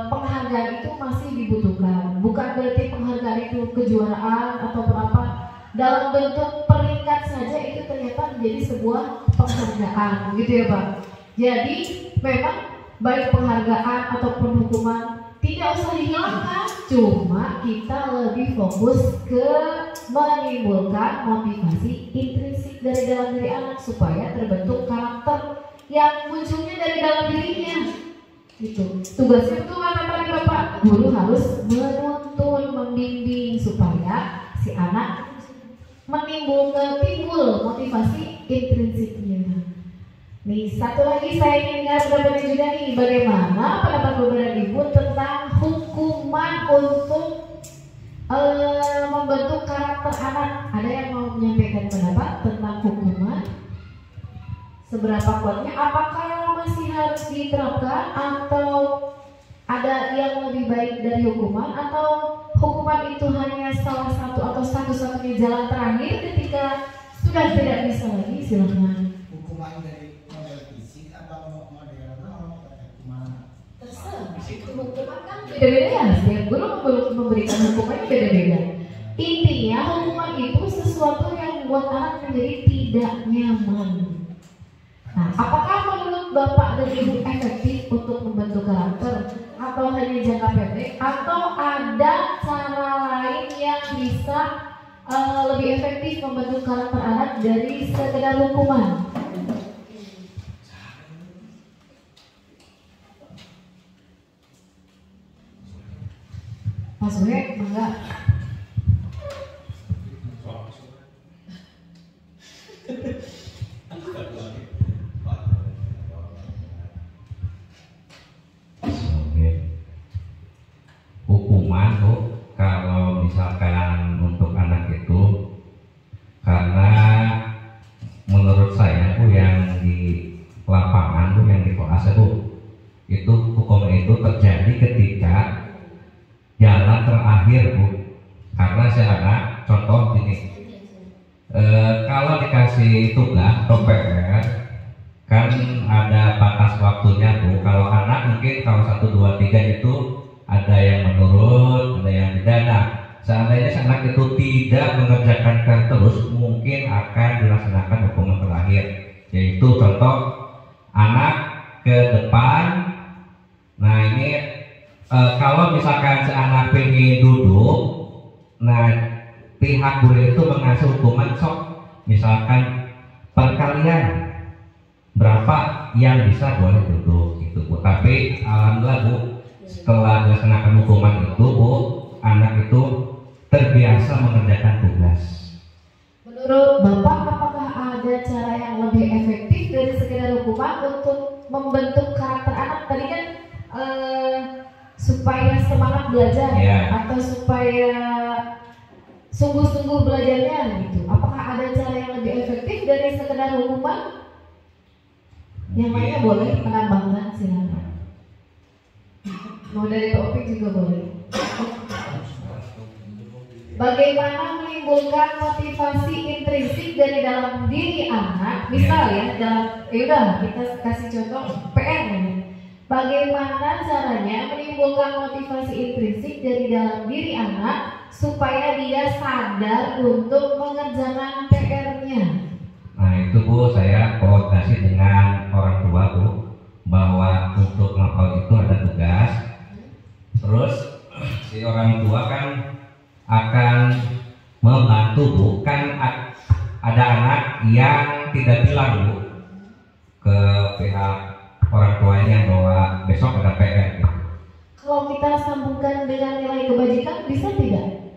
penghargaan itu masih dibutuhkan. Bukan berarti penghargaan itu kejuaraan atau berapa, dalam bentuk peringkat saja itu ternyata menjadi sebuah penghargaan gitu ya Pak. Jadi memang baik penghargaan ataupun hukuman tidak usah dihilangkan, cuma kita lebih fokus ke menimbulkan motivasi intrinsik dari dalam diri anak supaya terbentuk karakter yang munculnya dari dalam dirinya. Itu tugasnya itu kata tadi Bapak, guru harus menuntun, membimbing supaya si anak timbul motivasi intrinsiknya. Nih satu lagi saya ingin dengar pendapatnya juga nih, bagaimana pendapat Bapak dan Ibu tentang hukuman untuk membentuk karakter anak? Ada yang mau menyampaikan pendapat tentang hukuman? Seberapa kuatnya? Apakah masih harus diterapkan atau ada yang lebih baik dari hukuman, atau hukuman hukuman itu hanya salah satu atau satu-satunya jalan terakhir ketika sudah tidak bisa lagi, silakan.
Hukuman dari model fisik atau model gimana?
Terserah. Hukuman kan beda-beda ya. Setiap guru memberikan hukumannya beda-beda. Intinya hukuman itu sesuatu yang membuat anak menjadi tidak nyaman. Nah, apakah menurut Bapak dan Ibu efektif untuk membentuk karakter atau hanya jangka pendek atau ada cara lain yang bisa lebih efektif membentuk karakter anak dari sekedar hukuman? Mas Uwe, enggak?
Hukuman tuh kalau misalkan untuk anak itu, karena menurut saya tuh yang di lapangan tuh, yang di kelas itu hukuman itu terjadi ketika jalan terakhir Bu. Karena saya anak contoh gini, kalau dikasih tugas atau PR kan ada batas waktunya Bu. Kalau anak mungkin kalau 1, 2, 3 itu ada yang menurut, ada yang tidak. Nah, seandainya anak itu tidak mengerjakan terus, mungkin akan dilaksanakan hukuman terakhir, yaitu contoh anak ke depan. Nah ini kalau misalkan si anak pengen duduk, nah pihak guru itu mengasih hukuman sok, misalkan perkalian berapa yang bisa boleh duduk gitu Bu. Tapi alhamdulillah Bu, setelah dilaksanakan hukuman itu Bu, anak itu terbiasa mengerjakan tugas.
Menurut Bapak, apakah ada cara yang lebih efektif dari sekedar hukuman untuk membentuk karakter anak? Tadi kan supaya semangat belajar atau supaya sungguh-sungguh belajarnya gitu. Apakah ada cara yang lebih efektif dari sekedar hukuman? Yang lainnya boleh menambahkan, silakan. Mau dari Pak Opik juga boleh. Bagaimana menimbulkan motivasi intrinsik dari dalam diri anak? Misal ya, udah kita kasih contoh PR ini. Bagaimana caranya menimbulkan motivasi intrinsik dari dalam diri anak supaya dia sadar untuk mengerjakan PR-nya?
Nah itu Bu, saya koordinasi dengan orang tua Bu, bahwa untuk ngapal itu ada tugas. Terus si orang tua kan akan membantu Bu, kan ada anak yang tidak bilang Bu ke pihak orang tuanya bahwa besok ada PR gitu.
Kalau kita sambungkan dengan nilai kebajikan, bisa tidak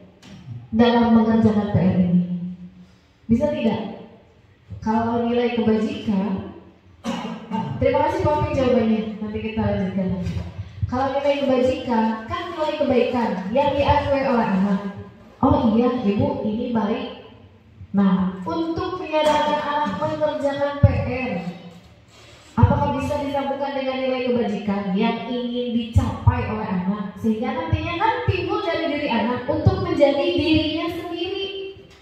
dalam mengerjakan PR ini? Bisa tidak? Kalau nilai kebajikan, terima kasih Pak Opik jawabannya, nanti kita lanjutkan lagi. Kalau nilai kebajikan, kan nilai kebaikan yang diakui oleh anak. Oh iya Ibu, ini baik. Nah, untuk menyadarkan anak mengerjakan PR, apakah bisa disambungkan dengan nilai kebajikan yang ingin dicapai oleh anak, sehingga nantinya kan timbul dari diri anak untuk menjadi dirinya sendiri.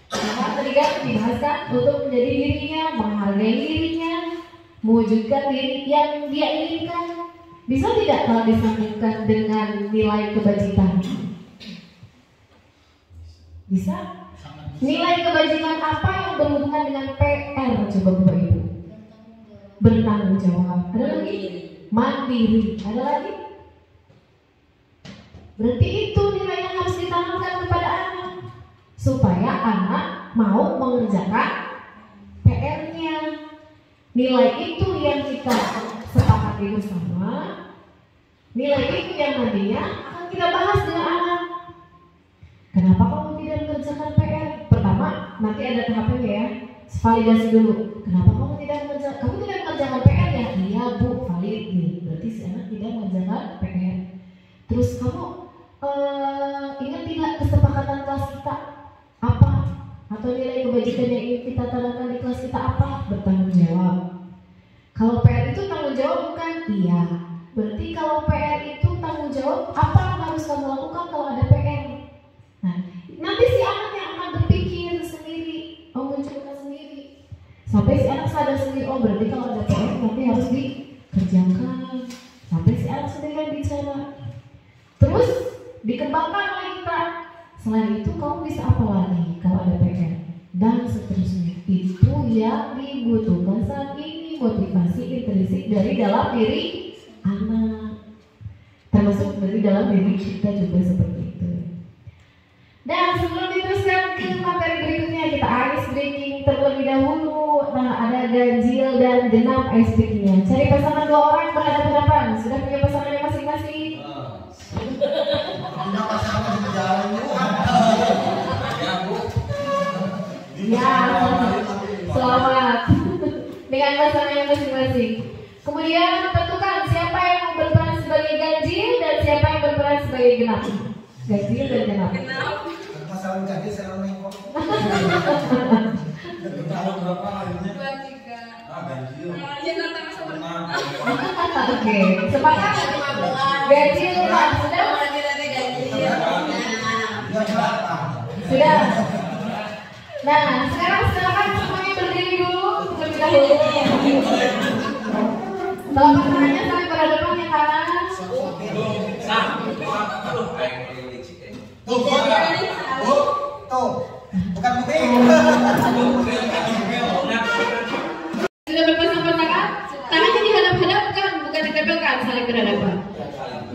Karena tadi kan dibahaskan untuk menjadi dirinya, menghargai dirinya, mewujudkan diri yang dia inginkan. Bisa tidak kalau disambungkan dengan nilai kebajikan? Bisa? Nilai kebajikan apa yang berhubungan dengan PR? Coba Bapak Ibu. Bertanggung jawab. Ada lagi? Mandiri. Ada lagi? Berarti itu nilai yang harus ditanamkan kepada anak, supaya anak mau mengerjakan PR-nya. Nilai itu yang kita sepakati bersama. Nilai itu yang nantinya akan kita bahas dengan anak. Kenapa kamu tidak mengerjakan PR? Pertama, nanti ada tahapnya ya. Validasi dulu. Kenapa kamu tidak mengerjakan PR ya? Iya Bu, valid nih. Berarti si anak tidak mengerjakan PR. Terus kamu ingat tidak kesepakatan kelas kita apa? Atau nilai kebajikan yang ingin kita tanamkan di kelas kita apa? Bertanggung jawab. Kalau PR itu tanggung jawab bukan? Iya. Berarti kalau PR itu tanggung jawab, apa yang harus kamu lakukan kalau ada PR? Sampai si anak sadar sendiri, oh berarti kalau ada PR nanti harus dikerjakan. Sampai si anak sendiri kan bicara. Terus dikembangkan oleh kita. Selain itu kamu bisa apa lagi kalau ada PR? Dan seterusnya. Itu yang dibutuhkan saat ini, motivasi intrinsik dari dalam diri anak. Termasuk dari dalam diri kita juga seperti itu. Dan sebelum diteruskan ke materi berikutnya, kita ice breaking terlebih dahulu. Nah, ada ganjil dan genap ice breakingnya. Cari pasangan 2 orang berhadapan-hadapan. Sudah punya pasangannya masing-masing?
Punya pasangan di jalan Bu. Ya Bu.
Ya, selamat. Dengan pasangannya masing-masing. Kemudian tentukan siapa yang berperan sebagai ganjil dan siapa yang berperan sebagai genap. Ganjil dan genap.
Pasangan ganjil saya mengkok. Tahun berapa akhirnya?
23.
Ganjil.
Iya nanti sama.
Oke, sepakat. Ganjil lah, sudah. Sudah. Nah, sekarang silakan semuanya berdiri dulu terlebih dahulu. Telapak tangannya saling berhadapan yang kanan.
Tuh, bukan putih.
Sudah berpasang-pasangan, tangannya dihadap-hadapkan, bukan ditempelkan, saling berhadapan.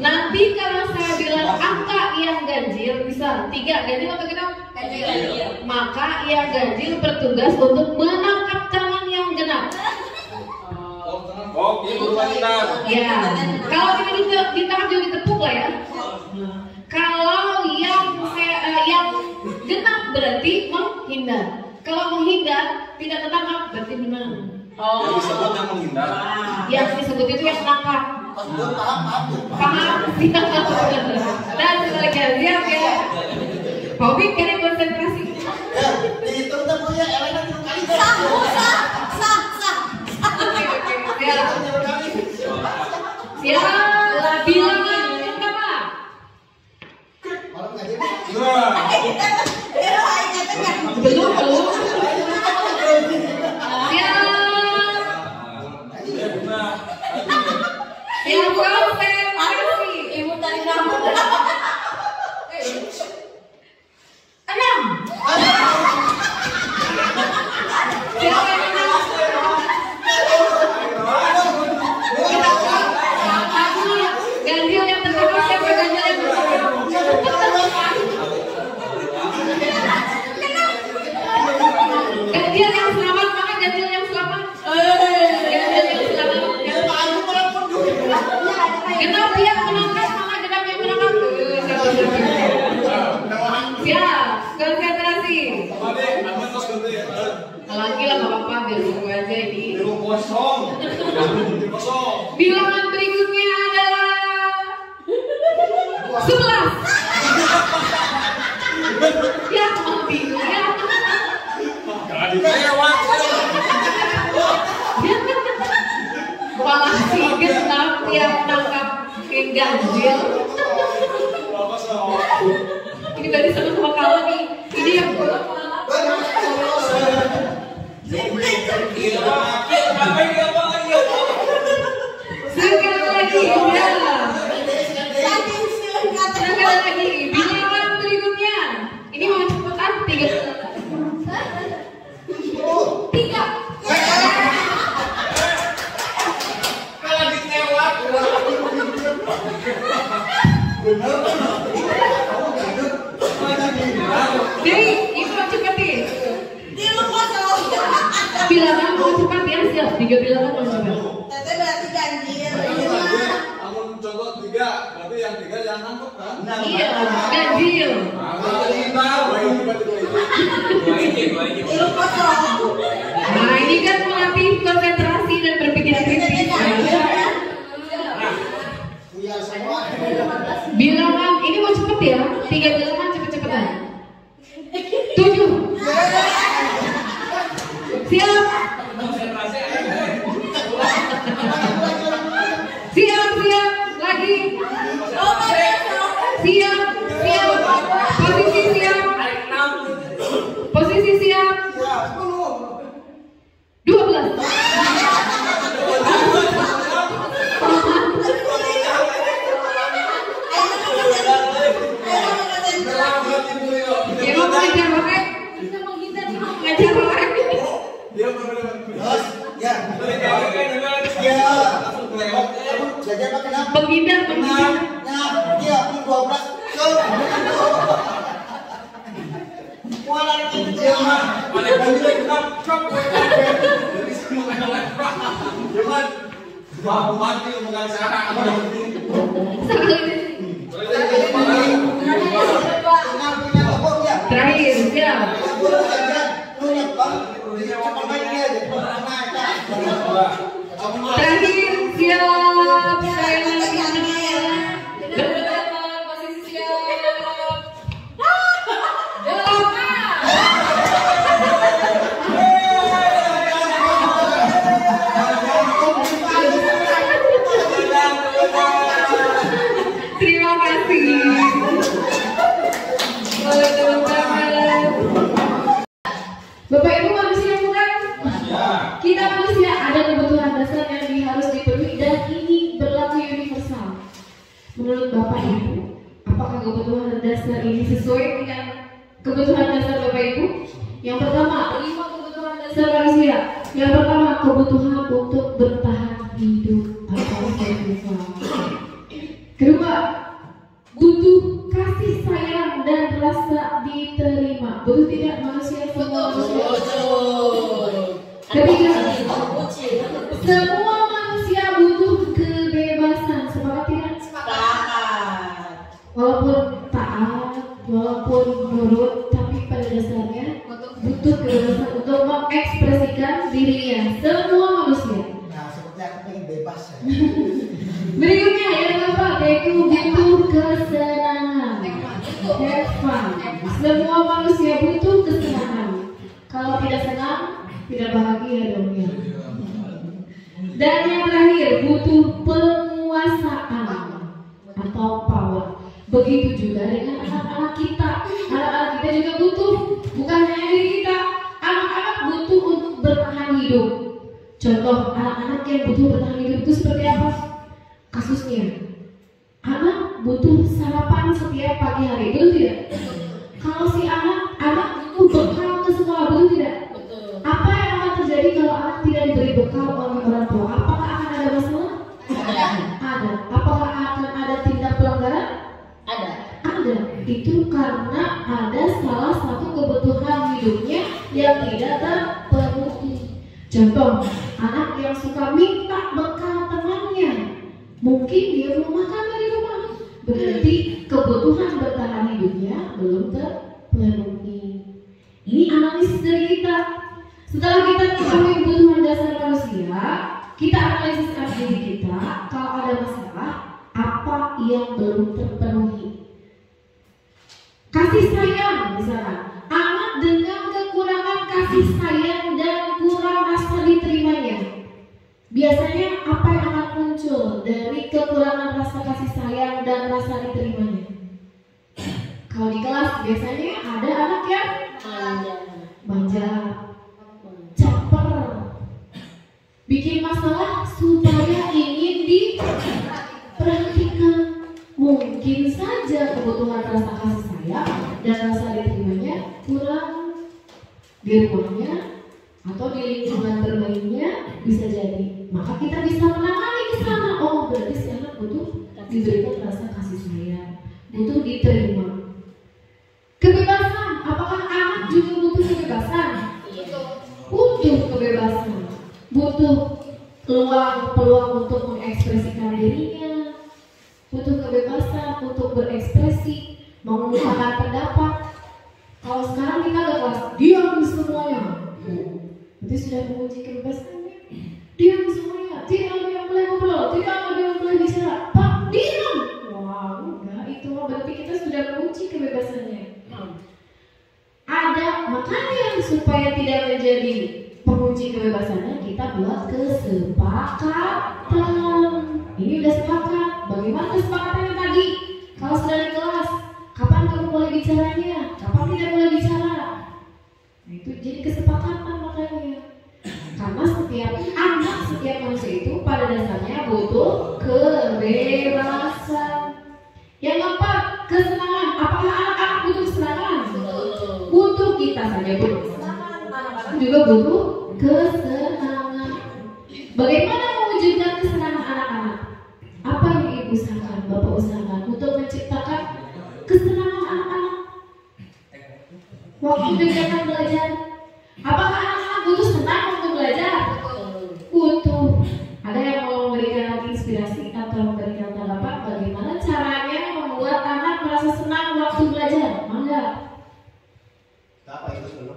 Nanti kalau saya bilang angka yang ganjil, bisa 3 ganjil atau genap?
Ganjil.
Maka yang ganjil bertugas untuk menangkap tangan yang genap.
Oh, ini berulang.
Ya, kalau tidak ditangkap juga ditepuk lah ya. Kalau yang genap berarti menghindar. Kalau menghindar tidak tertangkap berarti menang.
Yang disebut yang menghindar.
Yang disebut itu yang menangkap. Paham? Siap. Dan sebaliknya siap ya. Hobi kalian konsentrasi.
Ya, dihitung tak punya Elena 3 kali.
Sah.
Oke, siap. Siap. Bilangan yang pertama.
Malam ngaji.
Belum. Siap. Konsentrasi.
Ibu tadi rambut.
6. Siapa yang menang? Ganjil yang pertama siapa? Ganjil yang pertama. Ganjil yang selamat, mana ganjil yang selamat? Ganjil yang selamat. Genap yang menangkap, mana genap yang menangkap? Siap, konsentrasi. Lagi lah nggak apa-apa, biar seru aja ini. Bilangan berikutnya adalah 11. Ya, bingung ya. Malah si genap yang nangkap ganjil. Ini tadi sama-sama kalah nih. Ini yang sekali lagi ya. Sekali lagi bilangan berikutnya. Ini mau cepetan 3. 3. Jadi itu mau cepetin. Bilangan mau cepat ya, siap. 3 bilangan mau cepat.
Teteh berarti ganjil.
Aku coba 3, berarti yang 3 yang nangkep kan?
Iya, ganjil. Nah ini kan melatih konsentrasi dan berpikir kritis. Bilangan ini mau cepet ya, 3 bilangan cepet-cepetan. 7. Siap. Siap lagi. Siap. Posisi siap. 12. Penghindar. Terakhir, siap. Terakhir, siap.
Posisi siap. Jalan.
Terima kasih. Boleh tepuk tangan. Bapak Ibu manusia bukan? Kita manusia ada kebutuhan dasar yang harus dipenuhi dan ini berlaku universal. Menurut Bapak Ibu, apakah kebutuhan dasar ini sesuai dengan kebutuhan dasar Bapak Ibu? Yang pertama, 5 kebutuhan dasar manusia. Yang pertama, kebutuhan untuk bertahan hidup atau survival. Kedua, butuh kasih sayang dan rasa diterima. Betul tidak manusia semua manusia? Ketiga, semua manusia butuh kebebasan. Sepakat tidak? Walaupun taat, walaupun nurut, tapi pada dasarnya butuh kebebasan untuk mengekspresikan dirinya. Semua manusia. Berikutnya yang keempat yaitu butuh kesenangan. Have fun. Semua manusia butuh kesenangan. Kalau tidak senang, tidak bahagia dong ya. Dan yang terakhir butuh penguasaan atau power. Begitu juga dengan anak-anak kita. Anak-anak kita juga butuh, bukan hanya diri kita. Anak-anak butuh untuk bertahan hidup. Contoh anak-anak yang butuh bertahan hidup itu seperti apa? Kasusnya, anak butuh sarapan setiap pagi hari, betul tidak? Kalau si anak butuh bekal ke sekolah, betul tidak? Apa yang akan terjadi kalau anak tidak diberi bekal oleh orang tua? Apakah akan ada masalah? Ada. Apakah akan ada tindak pelanggaran? Ada. Itu karena ada salah satu kebutuhan hidupnya yang tidak terpenuhi. Contoh, anak yang suka minta bekal temannya, mungkin dia belum makan dari rumah. Berarti kebutuhan bertahan hidupnya belum terpenuhi. Ini analisis dari kita. Setelah kita mengetahui kebutuhan dasar manusia, kita analisis diri kita. Kalau ada masalah, apa yang belum terpenuhi? Kasih sayang misalnya, anak dengan kekurangan kasih sayang dan kurang rasa diterimanya. Biasanya apa yang akan muncul dari kekurangan rasa kasih sayang dan rasa diterimanya? Kalau di kelas biasanya ada anak yang manja, caper, bikin masalah supaya ingin diperhatikan. Mungkin saja kebutuhan rasa kasih sayang dan rasa diterimanya kurang di rumahnya atau di lingkungan bermainnya, bisa jadi. Maka kita bisa menangani ke sana. Oh, berarti si anak butuh diberikan rasa kasih sayang, butuh diterima. Kebebasan, apakah anak juga butuh kebebasan? Butuh kebebasan, butuh peluang untuk mengekspresikan dirinya, butuh kebebasan untuk berekspresi, mengungkapkan pendapat. Kalau sekarang kita ada kelas diam semuanya, berarti sudah menguji kebebasannya. Diam semuanya, tidak ada yang boleh ngobrol, tidak ada yang boleh bicara. Pak, diam. Wow, enggak, itu berarti kita sudah menguji kebebasannya. Ada, makanya supaya tidak menjadi penguji kebebasannya, kita buat kesepakatan. Ini udah sepakat. Bagaimana kesepakatannya tadi? Kalau sudah di kelas, kapan kamu boleh bicaranya? Kapan tidak boleh bicara? Nah, itu jadi kesepakatan makanya. Karena setiap anak, setiap manusia itu pada dasarnya butuh kebebasan. Yang keempat, kesenangan. Apakah anak-anak butuh kesenangan? Butuh, kita saja butuh kesenangan. Anak-anak juga butuh kesenangan.
Bagaimana mewujudkan kesenangan anak-anak? Apa yang ibu usahakan, bapak usahakan untuk menciptakan kesenangan anak-anak? Waktu kegiatan belajar, apakah anak-anak butuh senang waktu belajar? Butuh. Ada yang mau memberikan inspirasi atau memberikan tanggapan bagaimana caranya membuat anak merasa senang waktu belajar? Mangga.
Apa itu dulu?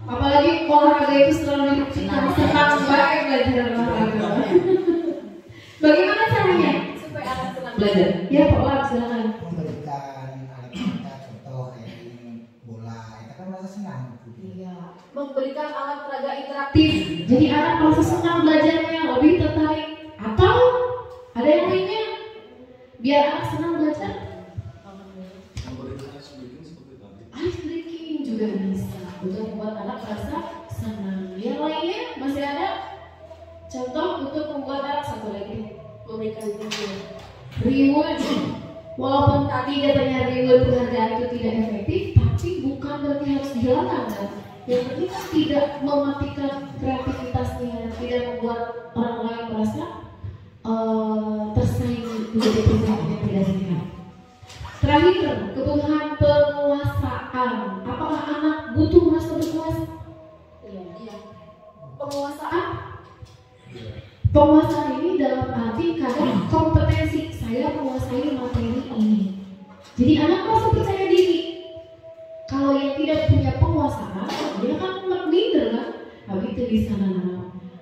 Apalagi olahraga itu selalu dibuktikan senang banget belajar olahraga. Bagaimana caranya
Supaya anak senang.
belajar? Ya Pak Wak, silakan.
Memberikan anak kita contoh kayak ini bola, kita kan merasa senang.
Iya. Memberikan alat peraga interaktif.
Aktif. Jadi anak merasa senang belajarnya, lebih tertarik. Atau ada yang lainnya biar anak senang belajar?
Memberikan ice breaking seperti tadi.
Ice breaking juga bisa untuk membuat anak merasa senang. Yang lainnya masih ada contoh untuk membuat anak satu lagi.
Memberikan
Reward. Walaupun tadi katanya reward penghargaan itu tidak efektif, tapi bukan berarti harus dilarang kan? Yang penting kan tidak mematikan kreativitasnya, tidak membuat orang lain merasa tersaing menjadi pribadi yang tidak sehat. Terakhir, kebutuhan penguasaan. Apakah anak butuh merasa berkuasa?
Iya.
Penguasaan? Penguasaan ini dalam arti kadang kompetensi saya menguasai materi ini. Jadi anak merasa percaya diri. Kalau yang tidak punya penguasaan, dia kan minder kan? Habis itu di sana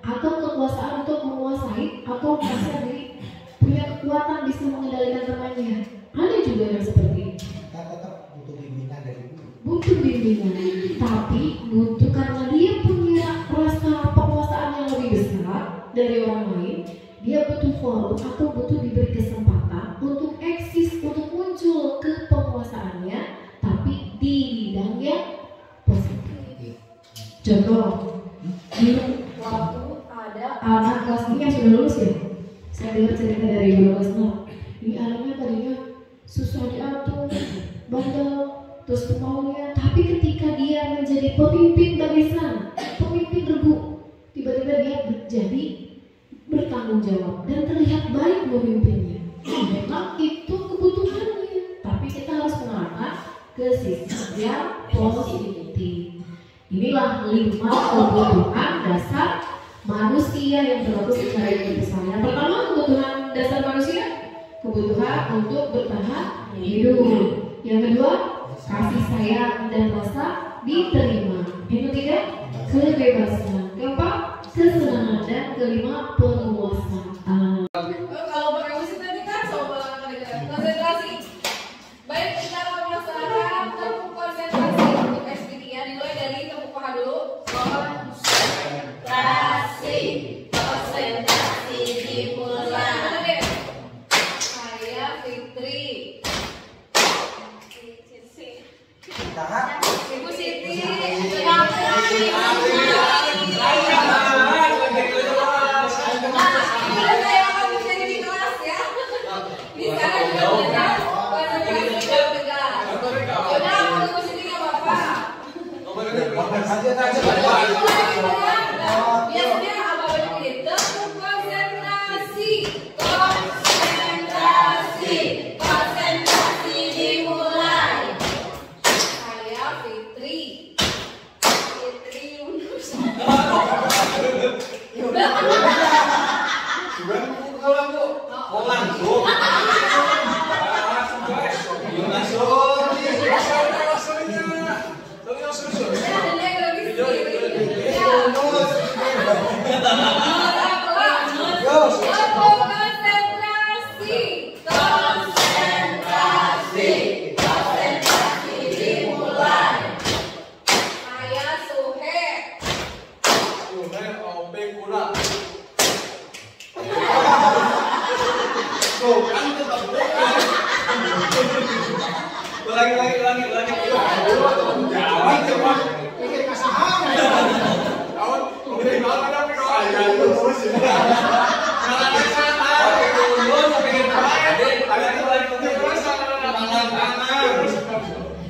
atau kekuasaan untuk menguasai atau merasa diri punya kekuatan bisa mengendalikan temannya. Ada juga yang seperti itu.
Kita tetap butuh bimbingan dari guru.
Butuh bimbingan, tapi butuh karena dia punya rasa penguasaan yang lebih besar dari orang lain. Dia butuh forum atau butuh diberi kesempatan untuk eksis, untuk muncul ke penguasaannya, tapi di bidang yang positif. Contoh,
Waktu ada
anak kelas ini yang sudah lulus ya. Saya dengar cerita dari guru kelas 6. Ini anaknya tadinya susah diatur, bandel, terus kemauannya. Tapi ketika dia menjadi pemimpin barisan, pemimpin regu, tiba-tiba dia jadi bertanggung jawab dan terlihat baik memimpinnya. Memang itu kebutuhannya, tapi kita harus mengarahkan ke sisi yang positif. Inilah 5 kebutuhan dasar manusia yang berlaku secara universal. Yang pertama, kebutuhan dasar manusia, kebutuhan untuk bertahan hidup. Yang kedua, kasih sayang dan rasa diterima. Yang ketiga, kebebasan. Keempat, kesenangan. Dan kelima, penguasaan.
kalau pakai musik tadi kan sama konsentrasi. Baik, kita akan melaksanakan tepuk konsentrasi untuk SPT-nya. Dimulai dari tepuk paha dulu. Konsentrasi dimulai. Saya Fitri. Ibu Siti. Saya akan menjadi di kelas ya. Di sana juga belajar konsentrasi dan tegas. Yaudah, aku Ibu Siti nggak apa-apa. Biasanya apa begini? Tepuk konsentrasi, konsentrasi, konsentrasi dimulai. Saya Fitri, Fitri Yunus. Ada yang lebih sedikit. Ya. Tepuk konsentrasi, konsentrasi, konsentrasi dimulai. Saya Suhe.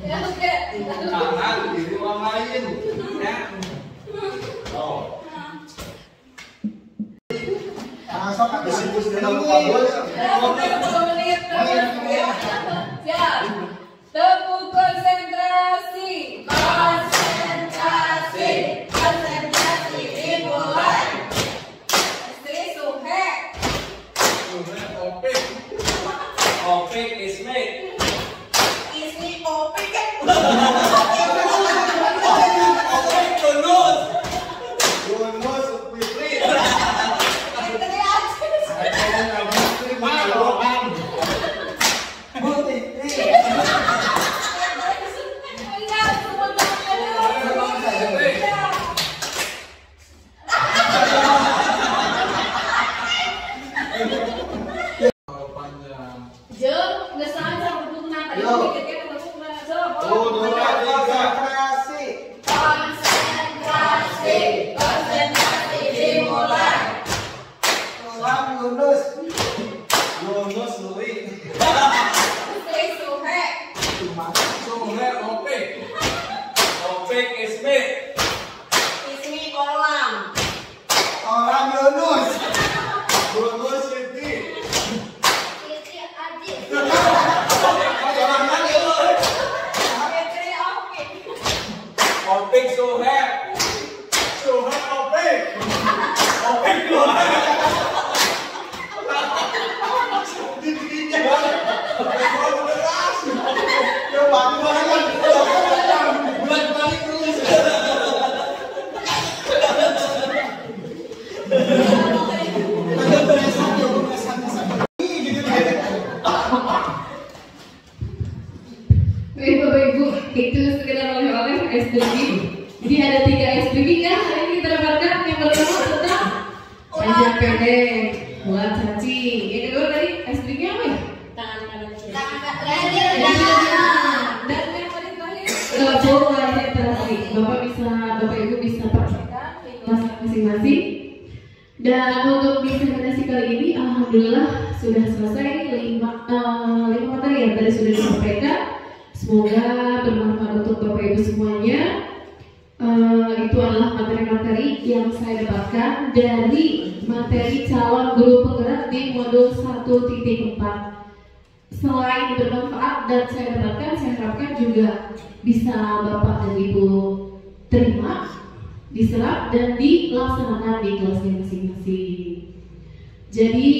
Ya, oke.
Disibus dengan kabel.
Oke, 10 menit terus ya. Siap. Tepuk konsentrasi. Konsentrasi. Konsentrasi dimulai. Istri Suhe.
Opik. Opik Ismi.
Istri Opik.
Yunus Fitri. Yunus Lui.
Istri Suhe.
Suhe Opik. Opik Ismi.
Ismi Olam.
Orang Yunus.
Yunus Fitri.
Istri Aji.
Orang lagi.
Istri Opik.
Opik Suhe. Suhe Opik. Opik Suhe.
Bapak Ibu, itu sekedar oleh-oleh SPG. Jadi ada 3 SPG kan hari ini kita dapatkan. Yang pertama tentang panjang pendek, buat caci. Yang kedua tadi SPG apa ya?
Tangan kanan.
Dan yang paling terakhir bola literasi. Bapak Ibu bisa praktekkan masing-masing. Dan untuk diseminasi kali ini, alhamdulillah sudah selesai 5 materi yang tadi sudah disampaikan. Semoga bermanfaat untuk Bapak Ibu semuanya. Itu adalah materi-materi yang saya dapatkan dari materi calon guru penggerak di modul 1.4. Selain bermanfaat dan saya dapatkan, saya harapkan juga bisa Bapak dan Ibu terima, diserap dan dilaksanakan di kelasnya masing-masing. Jadi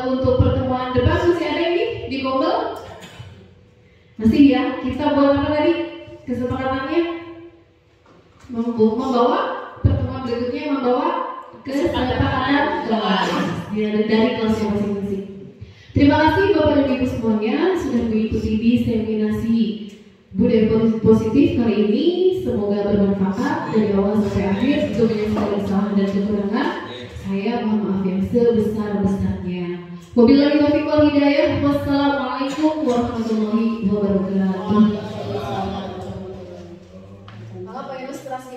untuk pertemuan depan masih ada ini di Google? Masih ya, kita buat apa tadi? Kesepakatannya membawa pertemuan berikutnya, membawa kesepakatan kelas dari kelasnya masing-masing. Terima kasih Bapak dan Ibu semuanya sudah mengikuti diseminasi budaya positif kali ini. Semoga bermanfaat dari awal sampai akhir. Jika menyesal kesalahan dan kekurangan, saya mohon maaf yang sebesar-besarnya. Wabillahi taufiq wal hidayah. Wassalamualaikum warahmatullahi wabarakatuh.
Apa ilustrasi?